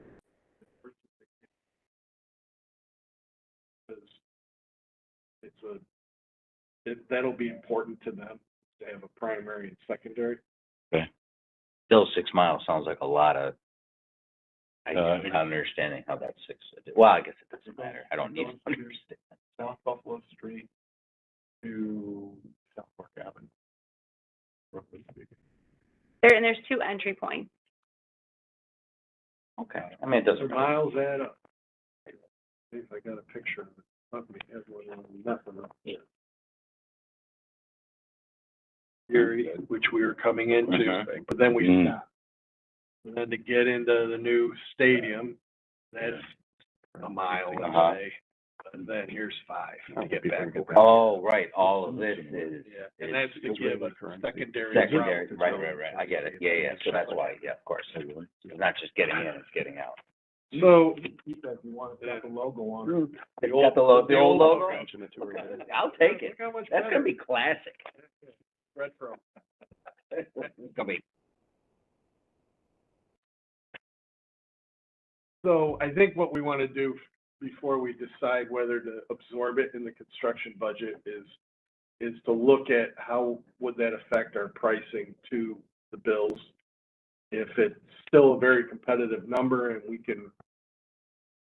That'll be important to them to have a primary and secondary. Still 6 miles sounds like a lot of, I'm not understanding how that's 6. Well, I guess it doesn't matter. I don't need to understand. South Buffalo Street to South Park Avenue. Roughly speaking. There's 2 entry points. Okay. I mean, it doesn't. So miles add up. See if I got a picture of it. Let me have one on nothing. Yeah. Erie, which we were coming into, Mhm. but then we Mm. stopped. And then to get into the new stadium, that's a mile away. And then here's 5 to get back. Oh, right, all of this is. Yeah, and that's to give a secondary. Secondary, route. right, I get it, yeah, so that's why, yeah, of course. It's not just getting in, it's getting out. So. You want to put the logo on. It's got the old logo? Okay. I'll take it. Look how much That's better. gonna be classic. Retro. It's gonna be. So I think what we want to do before we decide whether to absorb it in the construction budget is to look at how would that affect our pricing to the bills. If it's still a very competitive number and we can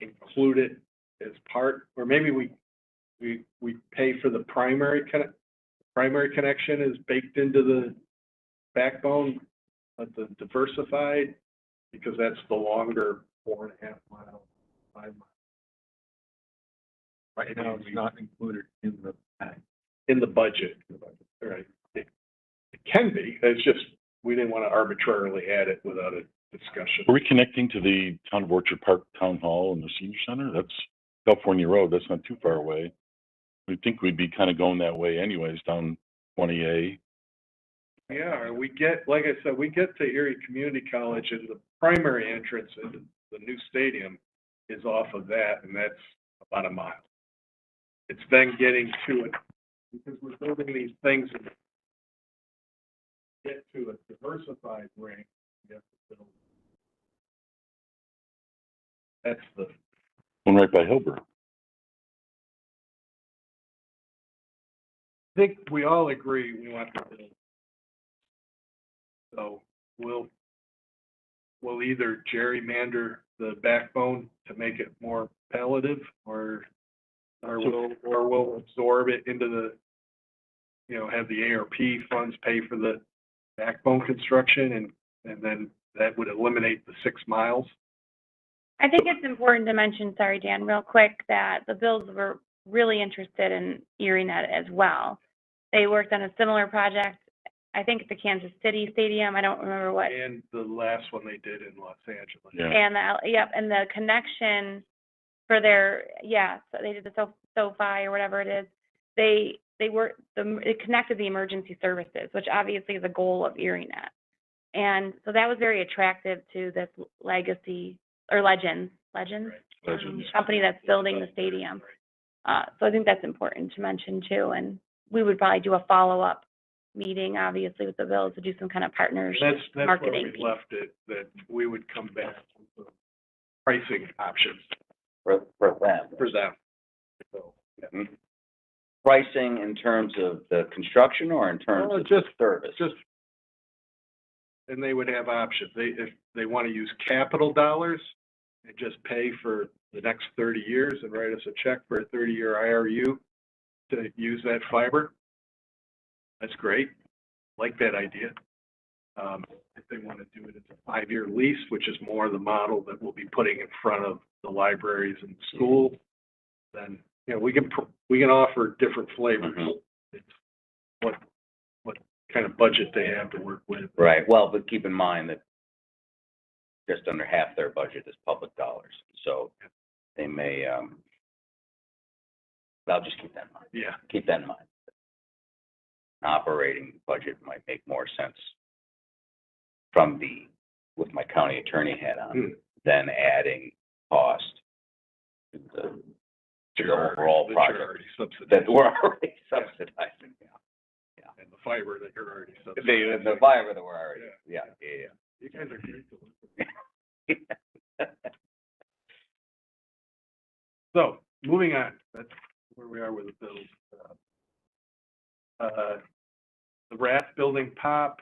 include it as part, or maybe we pay for the primary connection is baked into the backbone, but the diversified, because that's the longer 4.5 mile, 5 mile. Right now, it's not included in the budget. Right. It can be. It's just, we didn't want to arbitrarily add it without a discussion. Are we connecting to the Town of Orchard Park Town Hall and the Senior Center? That's California Road. That's not too far away. I think we'd be kind of going that way anyways, down 20A. Yeah, we get, like I said, we get to Erie Community College and the primary entrance into the new stadium is off of that, and that's about a mile. It's then getting to it, because we're building these things in get to a diversified ring, you have to build. That's the, One right by Hilbert. I think we all agree we want to build. So we'll either gerrymander the backbone to make it more palatable, or we'll absorb it into the, have the ARP funds pay for the backbone construction, and then that would eliminate the 6 miles. I think it's important to mention, sorry, Dan, real quick, that the Bills were really interested in ErieNet as well. They worked on a similar project, I think at the Kansas City Stadium. I don't remember what. And the last one they did in Los Angeles. Yeah. And and the connection for their, so they did the SoFi or whatever it is. It connected the emergency services, which obviously is a goal of ErieNet. And so that was very attractive to this Legends company that's building the stadium. So I think that's important to mention too. And we would probably do a follow-up meeting, obviously, with the Bills to do some kind of partnership That's marketing where we piece. left it, that we would come back with the pricing options for them. for them. So, yeah. Mhm. Pricing in terms of the construction or in terms Well, of just- service? And they would have options. If they want to use capital dollars and just pay for the next 30 years and write us a check for a 30-year IRU to use that fiber, that's great. Like that idea. If they want to do it as a 5-year lease, which is more the model that we'll be putting in front of the libraries and the schools, then, we can offer different flavors. Mhm. It's what kind of budget they have to work with. Right, well, but keep in mind that just under half their budget is public dollars, so they may, I'll just keep that in mind. Yeah. Keep that in mind. Operating budget might make more sense with my county attorney hat on, than adding cost to the overall That project you're already subsidizing. that we're already subsidizing, And the fiber that you're already subsidizing. The fiber that we're already, yeah. You guys are great to look at. So, moving on, that's where we are with the bills. The Rath Building POP,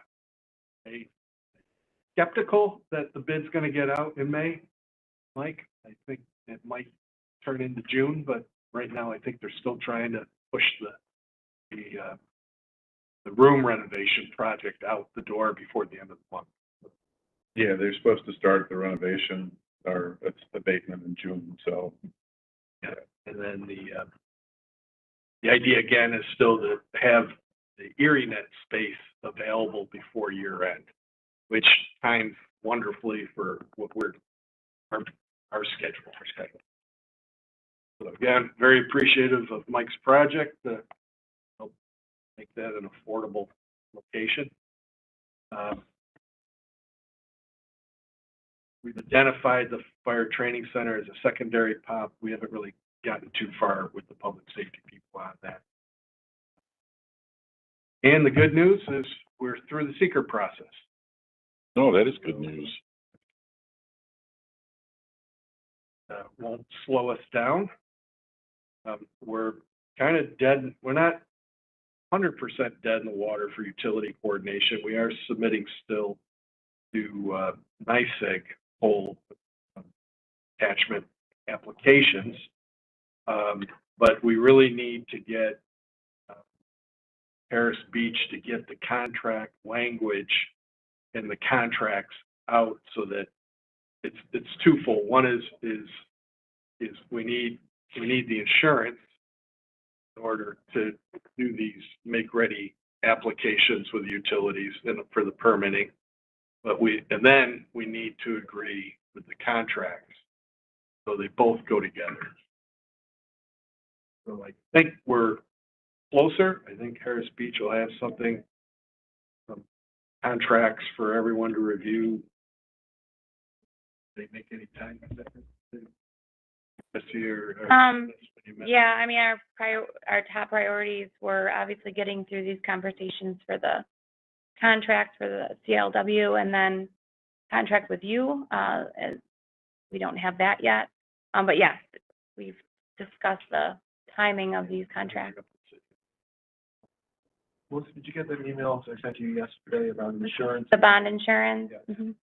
skeptical that the bid's gonna get out in May, Mike. I think it might turn into June, but right now I think they're still trying to push the room renovation project out the door before the end of the month. Yeah, they're supposed to start the renovation or its abatement in June, so. Yeah, and then the idea again is still to have the ErieNet space available before year end, which times wonderfully for what our schedule. So again, very appreciative of Mike's project to help make that an affordable location. We've identified the fire training center as a secondary POP. We haven't really gotten too far with the public safety people on that. And the good news is we're through the seeker process. No, that is good news. Won't slow us down. We're kind of dead. We're not 100% dead in the water for utility coordination. We are submitting still to NYSEG whole attachment applications, but we really need to get Harris Beach to get the contract language and the contracts out so that it's twofold. One is we need the insurance in order to do these make-ready applications with utilities and for the permitting. But then we need to agree with the contracts, so they both go together. So I think we're closer. I think Harris Beach will have some contracts for everyone to review. They make any time this year? Yeah, I mean, our top priorities were obviously getting through these conversations for the contract for the CLW and then contract with you. As we don't have that yet. But yes, we've discussed the timing of these contracts. Melissa, did you get that email I sent you yesterday about insurance? The bond insurance. Yeah. Mhm.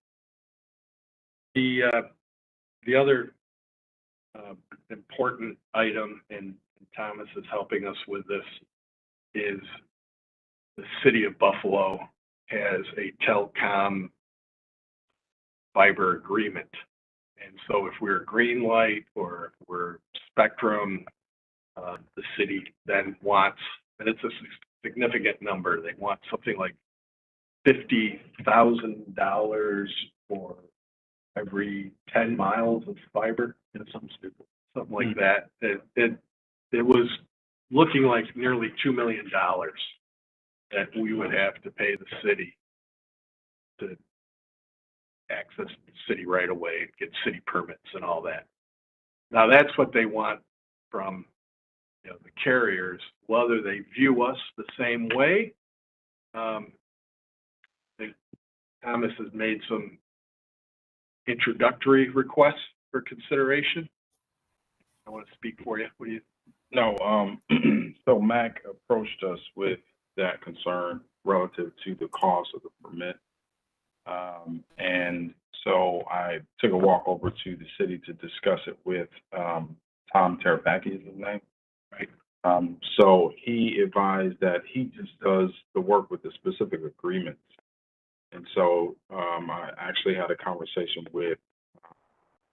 The other important item, and Thomas is helping us with this, is the city of Buffalo has a telecom fiber agreement. And so if we're Green Light or we're Spectrum, the city then wants, and it's a significant number, they want something like $50,000 for every 10 miles of fiber, something stupid, something like that. It was looking like nearly $2 million that we would have to pay the city to access the city right away, get city permits and all that. Now that's what they want from, you know, the carriers, whether they view us the same way. Thomas has made some introductory requests for consideration. I want to speak for you. What do you? No, so Mac approached us with that concern relative to the cost of the permit. And so I took a walk over to the city to discuss it with Tom Terapaki is his name. Right. So he advised that he just does the work with the specific agreements. And so I actually had a conversation with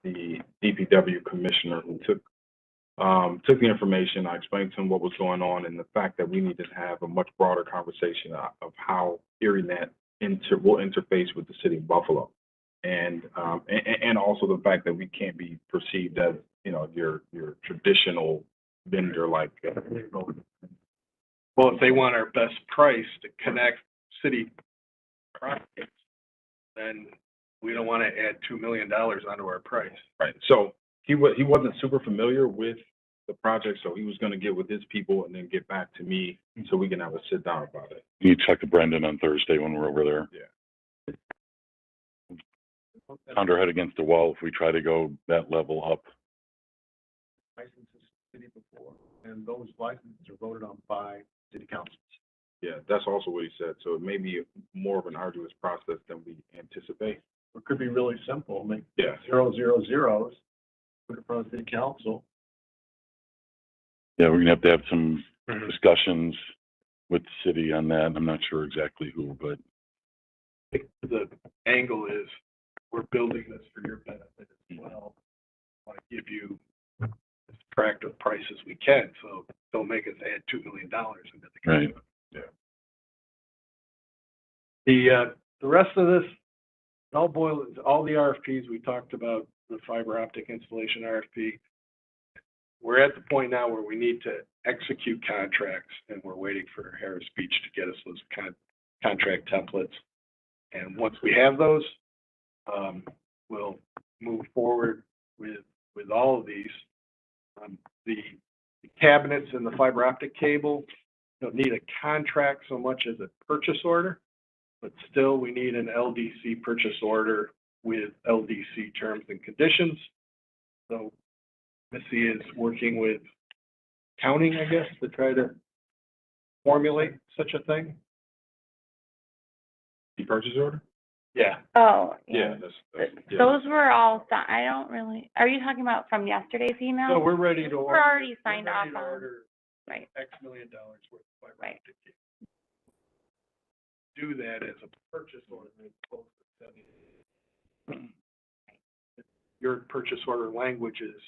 the DPW commissioner who took the information. I explained to him what was going on and the fact that we need to have a much broader conversation of how ErieNet will interface with the city of Buffalo, and also the fact that we can't be perceived as, you know, your traditional vendor like. Well, if they want our best price to connect city projects, then we don't want to add $2 million onto our price. Right. So he wasn't super familiar with the project, so he was going to get with his people and then get back to me so we can have a sit down about it. You check with Brendan on Thursday when we're over there. Yeah. Pound our head against the wall if we try to go that level up. Licenses city before, and those licenses are voted on by city councils. Yeah, that's also what he said. So it may be more of an arduous process than we anticipate. It could be really simple, make Yeah. 000, put it in front of city council. Yeah, we're gonna have to have some discussions with the city on that. I'm not sure exactly who, but The angle is we're building this for your benefit as well. I want to give you as attractive price as we can, so don't make us add $2 million into the right. Yeah. The rest of this, it all boils, all the RFPs we talked about, the fiber optic installation RFP. We're at the point now where we need to execute contracts, and we're waiting for Harris Beach to get us those contract templates. And once we have those, we'll move forward with all of these. The cabinets and the fiber optic cable don't need a contract so much as a purchase order, but still we need an LDC purchase order with LDC terms and conditions. So Missy is working with accounting, I guess, to try to formulate such a thing. The purchase order? Yeah. Oh, Yeah. yeah. That's Those were all, I don't really, are you talking about from yesterday's email? So we're ready to order. We're already signed we're ready off to on. order Right. X million dollars worth of fiber Right. optic cable. Do that as a purchase order as opposed to sending. If your purchase order language is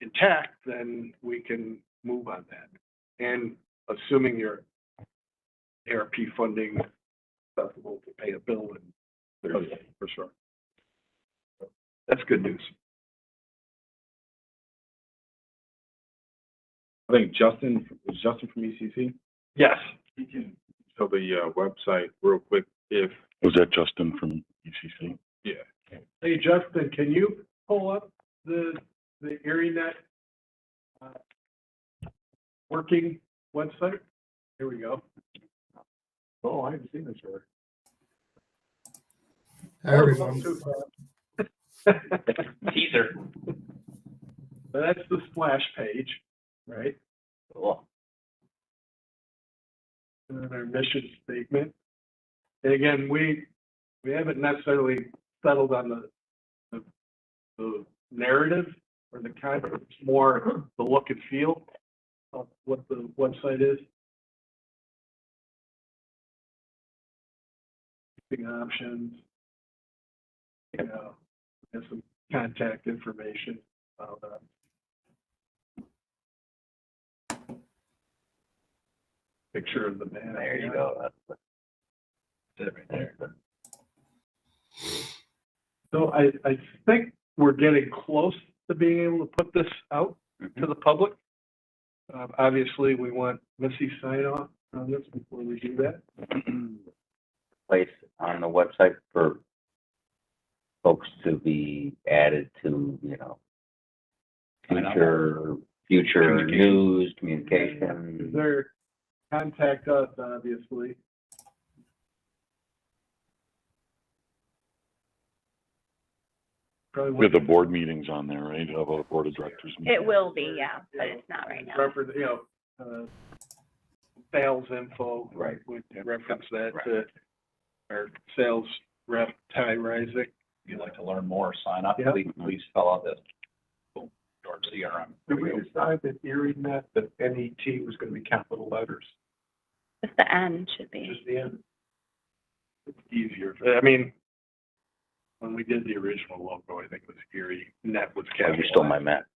intact, then we can move on that. And assuming your ARP funding is accessible to pay a bill in 30 days, for sure. That's good news. I think Justin from ECC. Yes. He can tell the website real quick if. Was that Justin from ECC? Yeah. Hey, Justin, can you pull up the ErieNet working website? Here we go. Oh, I haven't seen this already. Everyone. Teaser. So that's the splash page, right? Cool. And then our mission statement. And again, we haven't necessarily settled on the narrative or the content, it's more the look and feel of what the website is. Options, you know, and some contact information about picture of the man. There you go. That's it right there. So I think we're getting close to being able to put this out to the public. Obviously, we want Missy sign off on this before we do that. Place on the website for folks to be added to, you know, future news, communication. Their contact us, obviously. Probably With the board meetings on there, right? Of a board of directors. meeting. It will be, yeah, but it's not right now. reference, you know, sales info. Right. Would reference that Right. to our sales rep, Ty Reisig. If you'd like to learn more, sign up, Yeah. please fill out this. George CRM. Did we decide that ErieNet, that NET was gonna be capital letters? Just the end should be. Just the end? It's easier. I mean, when we did the original logo, I think it was ErieNet was Oh, capitalized. you stole my map.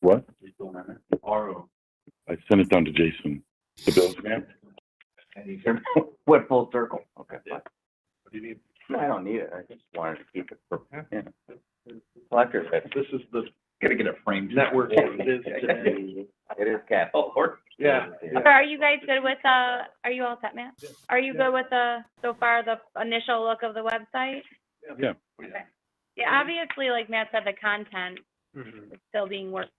What? You stole my map. I sent it down to Jason. The Bills man? Went full circle. Okay. Yeah. What do you need? No, I don't need it. I just wanted to keep it for, yeah. Collector's item. This is the Gotta get it framed. network as it is today. It is capital. Yeah. So are you guys good with, are you all set, Matt? Are you good with so far, the initial look of the website? Yeah. Okay. Yeah, obviously, like Matt said, the content is still being worked.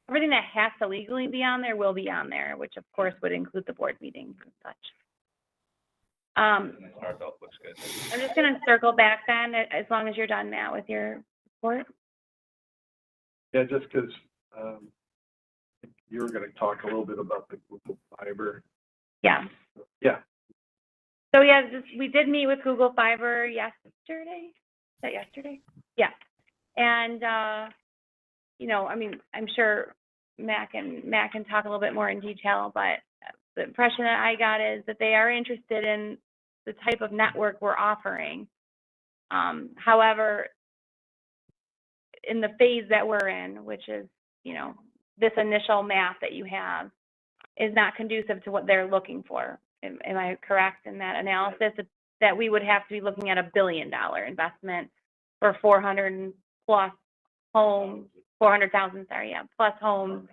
Everything that has to legally be on there will be on there, which of course would include the board meetings and such. Looks good. I'm just gonna circle back then, as long as you're done, Matt, with your report. Yeah, just because you were going to talk a little bit about the Google Fiber. Yeah. Yeah. So yeah, we did meet with Google Fiber yesterday. Is that yesterday? Yeah. And, you know, I mean, I'm sure Matt can talk a little bit more in detail, but the impression that I got is that they are interested in the type of network we're offering. However, in the phase that we're in, which is, you know, this initial map that you have, is not conducive to what they're looking for. Am I correct in that analysis? That we would have to be looking at $1 billion investment for 400 plus homes, 400,000, sorry, yeah, plus homes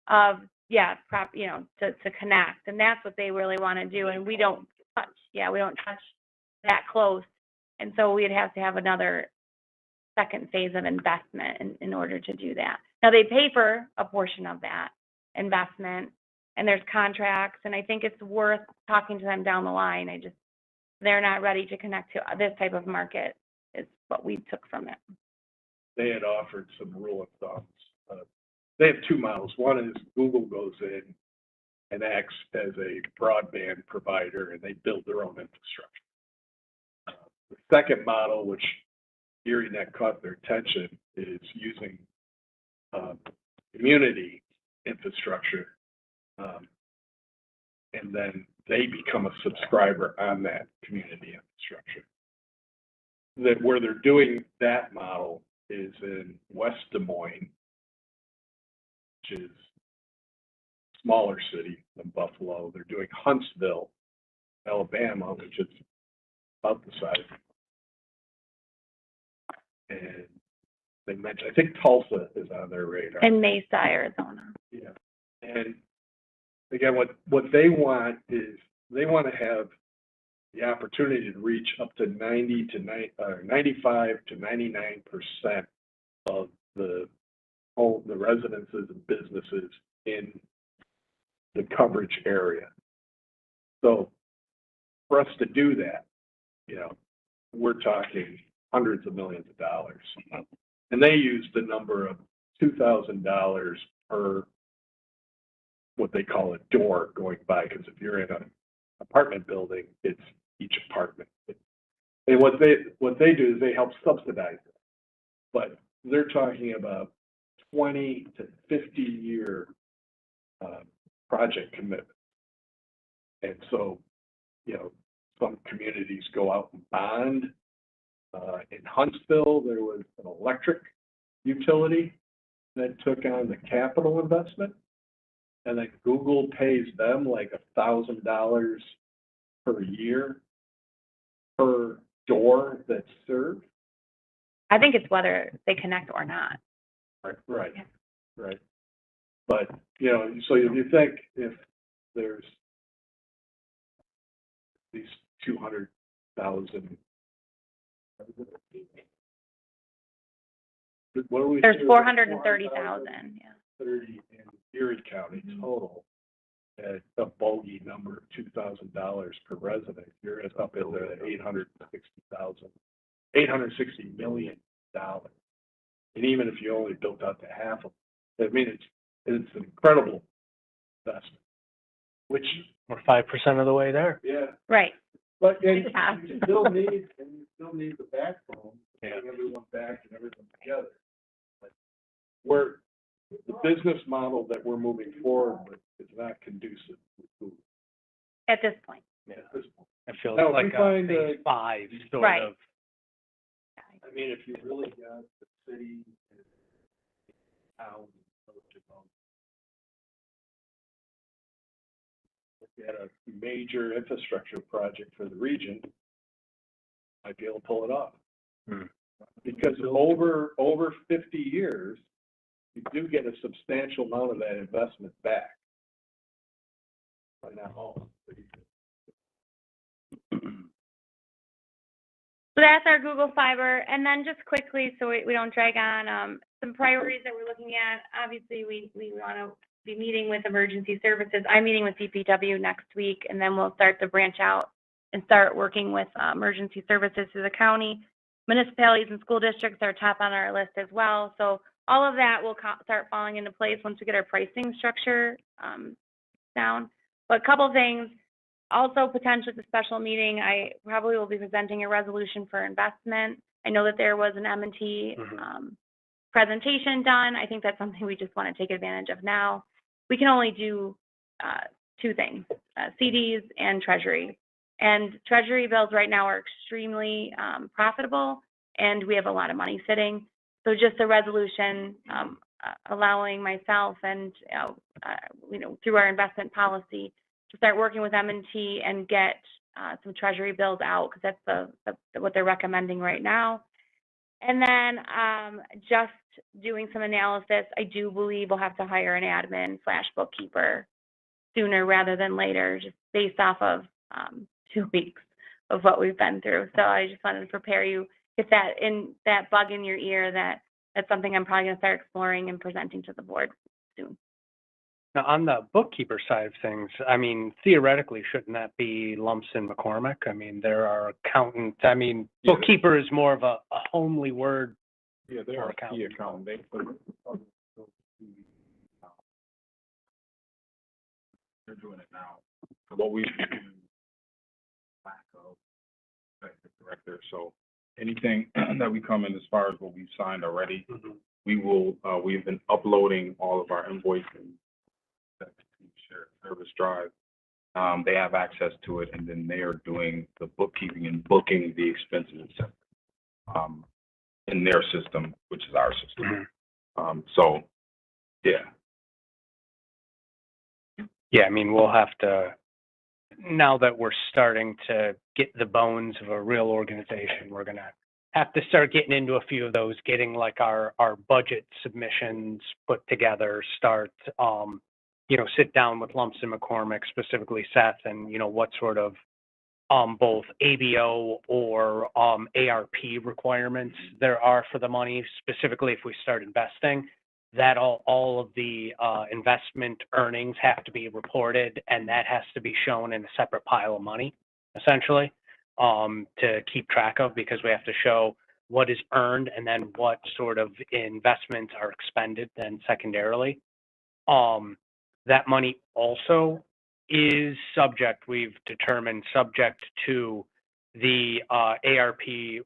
of, yeah, you know, to connect. And that's what they really want to do. And we don't touch that close. And so we'd have to have another second phase of investment in order to do that. Now, they pay for a portion of that investment, and there's contracts, and I think it's worth talking to them down the line. They're not ready to connect to this type of market, is what we took from it. They had offered some rule of thumbs. They have two models. One is Google goes in and acts as a broadband provider, and they build their own infrastructure. The second model, which ErieNet caught their attention, is using community infrastructure, and then they become a subscriber on that community infrastructure. Where they're doing that model is in West Des Moines, which is a smaller city than Buffalo. They're doing Huntsville, Alabama, which is about the size. And they mentioned, I think Tulsa is on their radar. In Mesa, Arizona. Yeah. And again, what they want is they want to have the opportunity to reach up to 95 to 99% of the residences and businesses in the coverage area. So for us to do that, we're talking hundreds of millions of dollars. And they use the number of $2,000 per what they call a door going by, because if you're in an apartment building, it's each apartment. And what they do is they help subsidize it. But they're talking about 20 to 50-year project commitment. And so, some communities go out and bond. In Huntsville, there was an electric utility that took on the capital investment, and then Google pays them like $1,000 per year per door that's served. I think it's whether they connect or not. Right. But, so if you think if there's these 200,000, what do we? There's 430,000, yeah. 30 in Erie County total, at a bogey number of $2,000 per resident. You're up in the $860 million. And even if you only built out to half of it, I mean, it's an incredible investment, which. We're 5% of the way there. Yeah. Right. But Yeah. you still need the backbone to bring everyone back and everyone together. But the business model that we're moving forward with is not conducive to food. At this point. Yeah, at this point. It feels Now, if like we find phase 5 sort Right. of. I mean, if you really got the city and town, look at a major infrastructure project for the region, might be able to pull it off. Because over 50 years, you do get a substantial amount of that investment back. But not all. So that's our Google Fiber. And then just quickly, so we don't drag on, some priorities that we're looking at. Obviously, we want to be meeting with emergency services. I'm meeting with DPW next week, and then we'll start to branch out and start working with emergency services through the county. Municipalities and school districts are top on our list as well. So all of that will start falling into place once we get our pricing structure down. But a couple things. Also, potentially the special meeting, I probably will be presenting a resolution for investment. I know that there was an M&T presentation done. I think that's something we just want to take advantage of now. We can only do two things, CDs and Treasury. And Treasury bills right now are extremely profitable, and we have a lot of money sitting. So just a resolution allowing myself and, through our investment policy, to start working with M&T and get some Treasury bills out, because that's what they're recommending right now. And then just doing some analysis, I do believe we'll have to hire an admin/bookkeeper sooner rather than later, just based off of 2 weeks of what we've been through. So I just wanted to prepare you, get that bug in your ear, that's something I'm probably going to start exploring and presenting to the board soon. Now, on the bookkeeper side of things, I mean, theoretically, shouldn't that be Lumpson McCormick? I mean, there are accountants. I mean, bookkeeper is more of a homely word. Yeah, they are a key accountant. They're doing it now. So what we lack of executive director. So anything that we come in as far as what we've signed already, we've been uploading all of our invoicing to shared service drive. They have access to it, and then they are doing the bookkeeping and booking the expenses in their system, which is our system. So, yeah. Yeah, I mean, we'll have to, now that we're starting to get the bones of a real organization, we're going to have to start getting into a few of those, getting like our budget submissions put together, start, sit down with Lumpson McCormick, specifically Seth, and, what sort of both ABO or ARP requirements there are for the money, specifically if we start investing. that all of the investment earnings have to be reported, and that has to be shown in a separate pile of money, essentially, to keep track of, because we have to show what is earned and then what sort of investments are expended then secondarily. That money also is subject, we've determined, subject to the ARP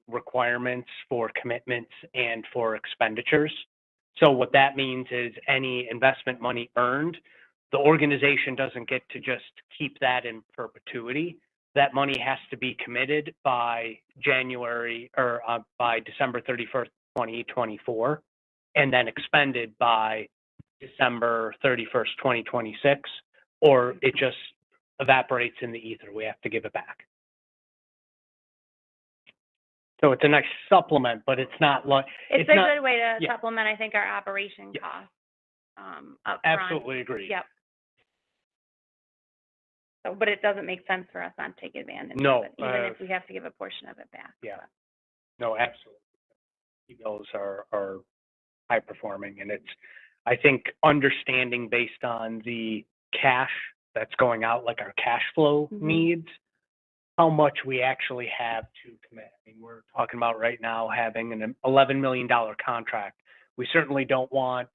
requirements for commitments and for expenditures. So what that means is any investment money earned, the organization doesn't get to just keep that in perpetuity. That money has to be committed by by December 31st, 2024, and then expended by December 31st, 2026, or it just evaporates in the ether. We have to give it back. So it's a nice supplement, but it's not like It's a good way to yeah. supplement, I think, our operation Yeah. costs. Up front. Absolutely agree. Yep. So, but it doesn't make sense for us not to take advantage No, of it, even if we have to give a portion of it back. Yeah. No, absolutely. Those are high performing, and it's, I think, understanding based on the cash that's going out, like our cash flow needs, how much we actually have to commit. I mean, we're talking about right now having an $11 million contract. We certainly don't want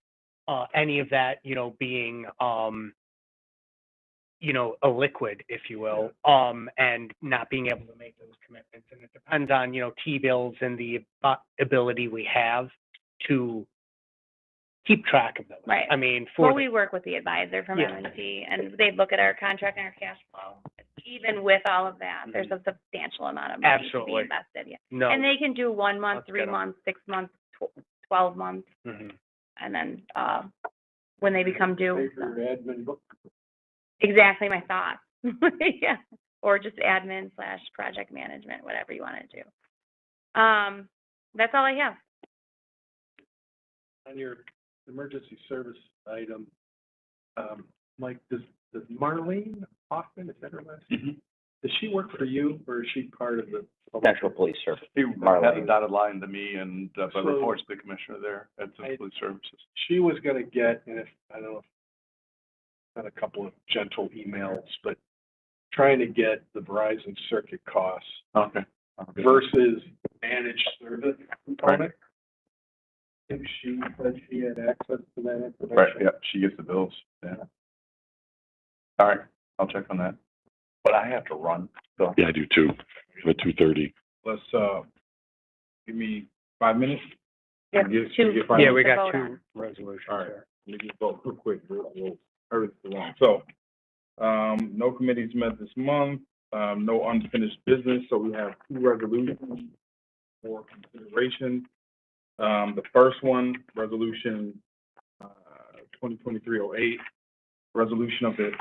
any of that, being, a liquid, if you will, and not being able to make those commitments. And it depends on, T-bills and the ability we have to keep track of those. Right. I mean, Well, we work with the advisor from Yeah. M&T, and they look at our contract and our cash flow. Even with all of that, there's a substantial amount of money to be Absolutely. invested. Yeah. No. And they can do 1 month, Let's 3 get 'em. months, 6 months, 12 months, Mhm. and then when they become due. Paper admin book. Exactly my thoughts. Yeah. Or just admin / project management, whatever you want to do. That's all I have. On your emergency service item, Mike, does Marlene Hoffman, is that her last name? Does she work for you, or is she part of the? Central Police Service. He has a Marlene. dotted line to me and, but So- reports to the commissioner there at the police services. She was gonna get, and if, I don't know, if had a couple of gentle emails, but trying to get the Verizon circuit costs Okay. versus managed service component. If she said she had access to that information. Right, yeah, she gets the bills, yeah. All right, I'll check on that. But I have to run, so. Yeah, I do too, at 2:30. Let's, give me 5 minutes. Yep, Can two. you get 5 Yeah, minutes? we to got vote 2 resolutions All right. here. Let me just vote real quick, we'll hurry this along. So, no committees met this month, no unfinished business, so we have 2 resolutions for consideration. The first one, resolution, 2023-08, resolution of the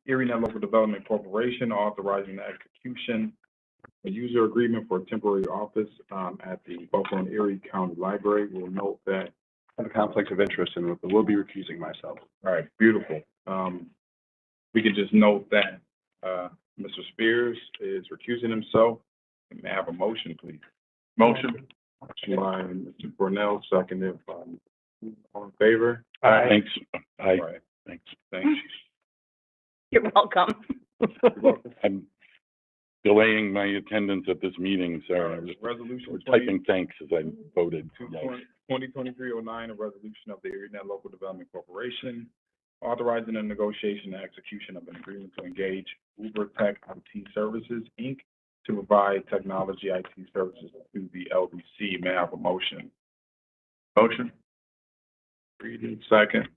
ErieNet Local Development Corporation authorizing the execution a user agreement for a temporary office, at the Buffalo and Erie County Library. We'll note that I have a conflict of interest and will be recusing myself. All right, beautiful. We could just note that, Mr. Spears is recusing himself. May I have a motion, please? Motion. Motion by Mr. Cornell, seconded by, all in favor? Thanks. All right, Thanks. thanks. You're welcome. I'm delaying my attendance at this meeting, so I'm just Resolution typing thanks as I voted. 2023-09, a resolution of the ErieNet Local Development Corporation authorizing the negotiation and execution of an agreement to engage Uber Tech IT Services, Inc. to provide technology IT services to the LDC. May I have a motion? Motion. Reading, second.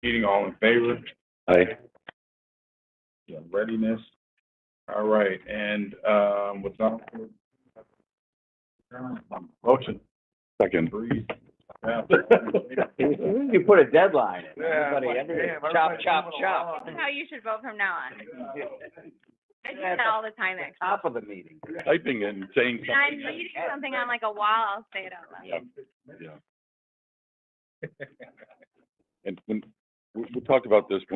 Meeting, all in favor? Aye. Yeah, readiness. All right, and, without. Motion. Second. Breathe. Yeah. You put a deadline. Yeah, Everybody, chop, chop, chop. That's how you should vote from now on. I do that all the time, actually. Top of the meeting. Typing and saying When I'm something. reading something on like a wall, I'll say it out loud. Yeah. And when, we talked about this when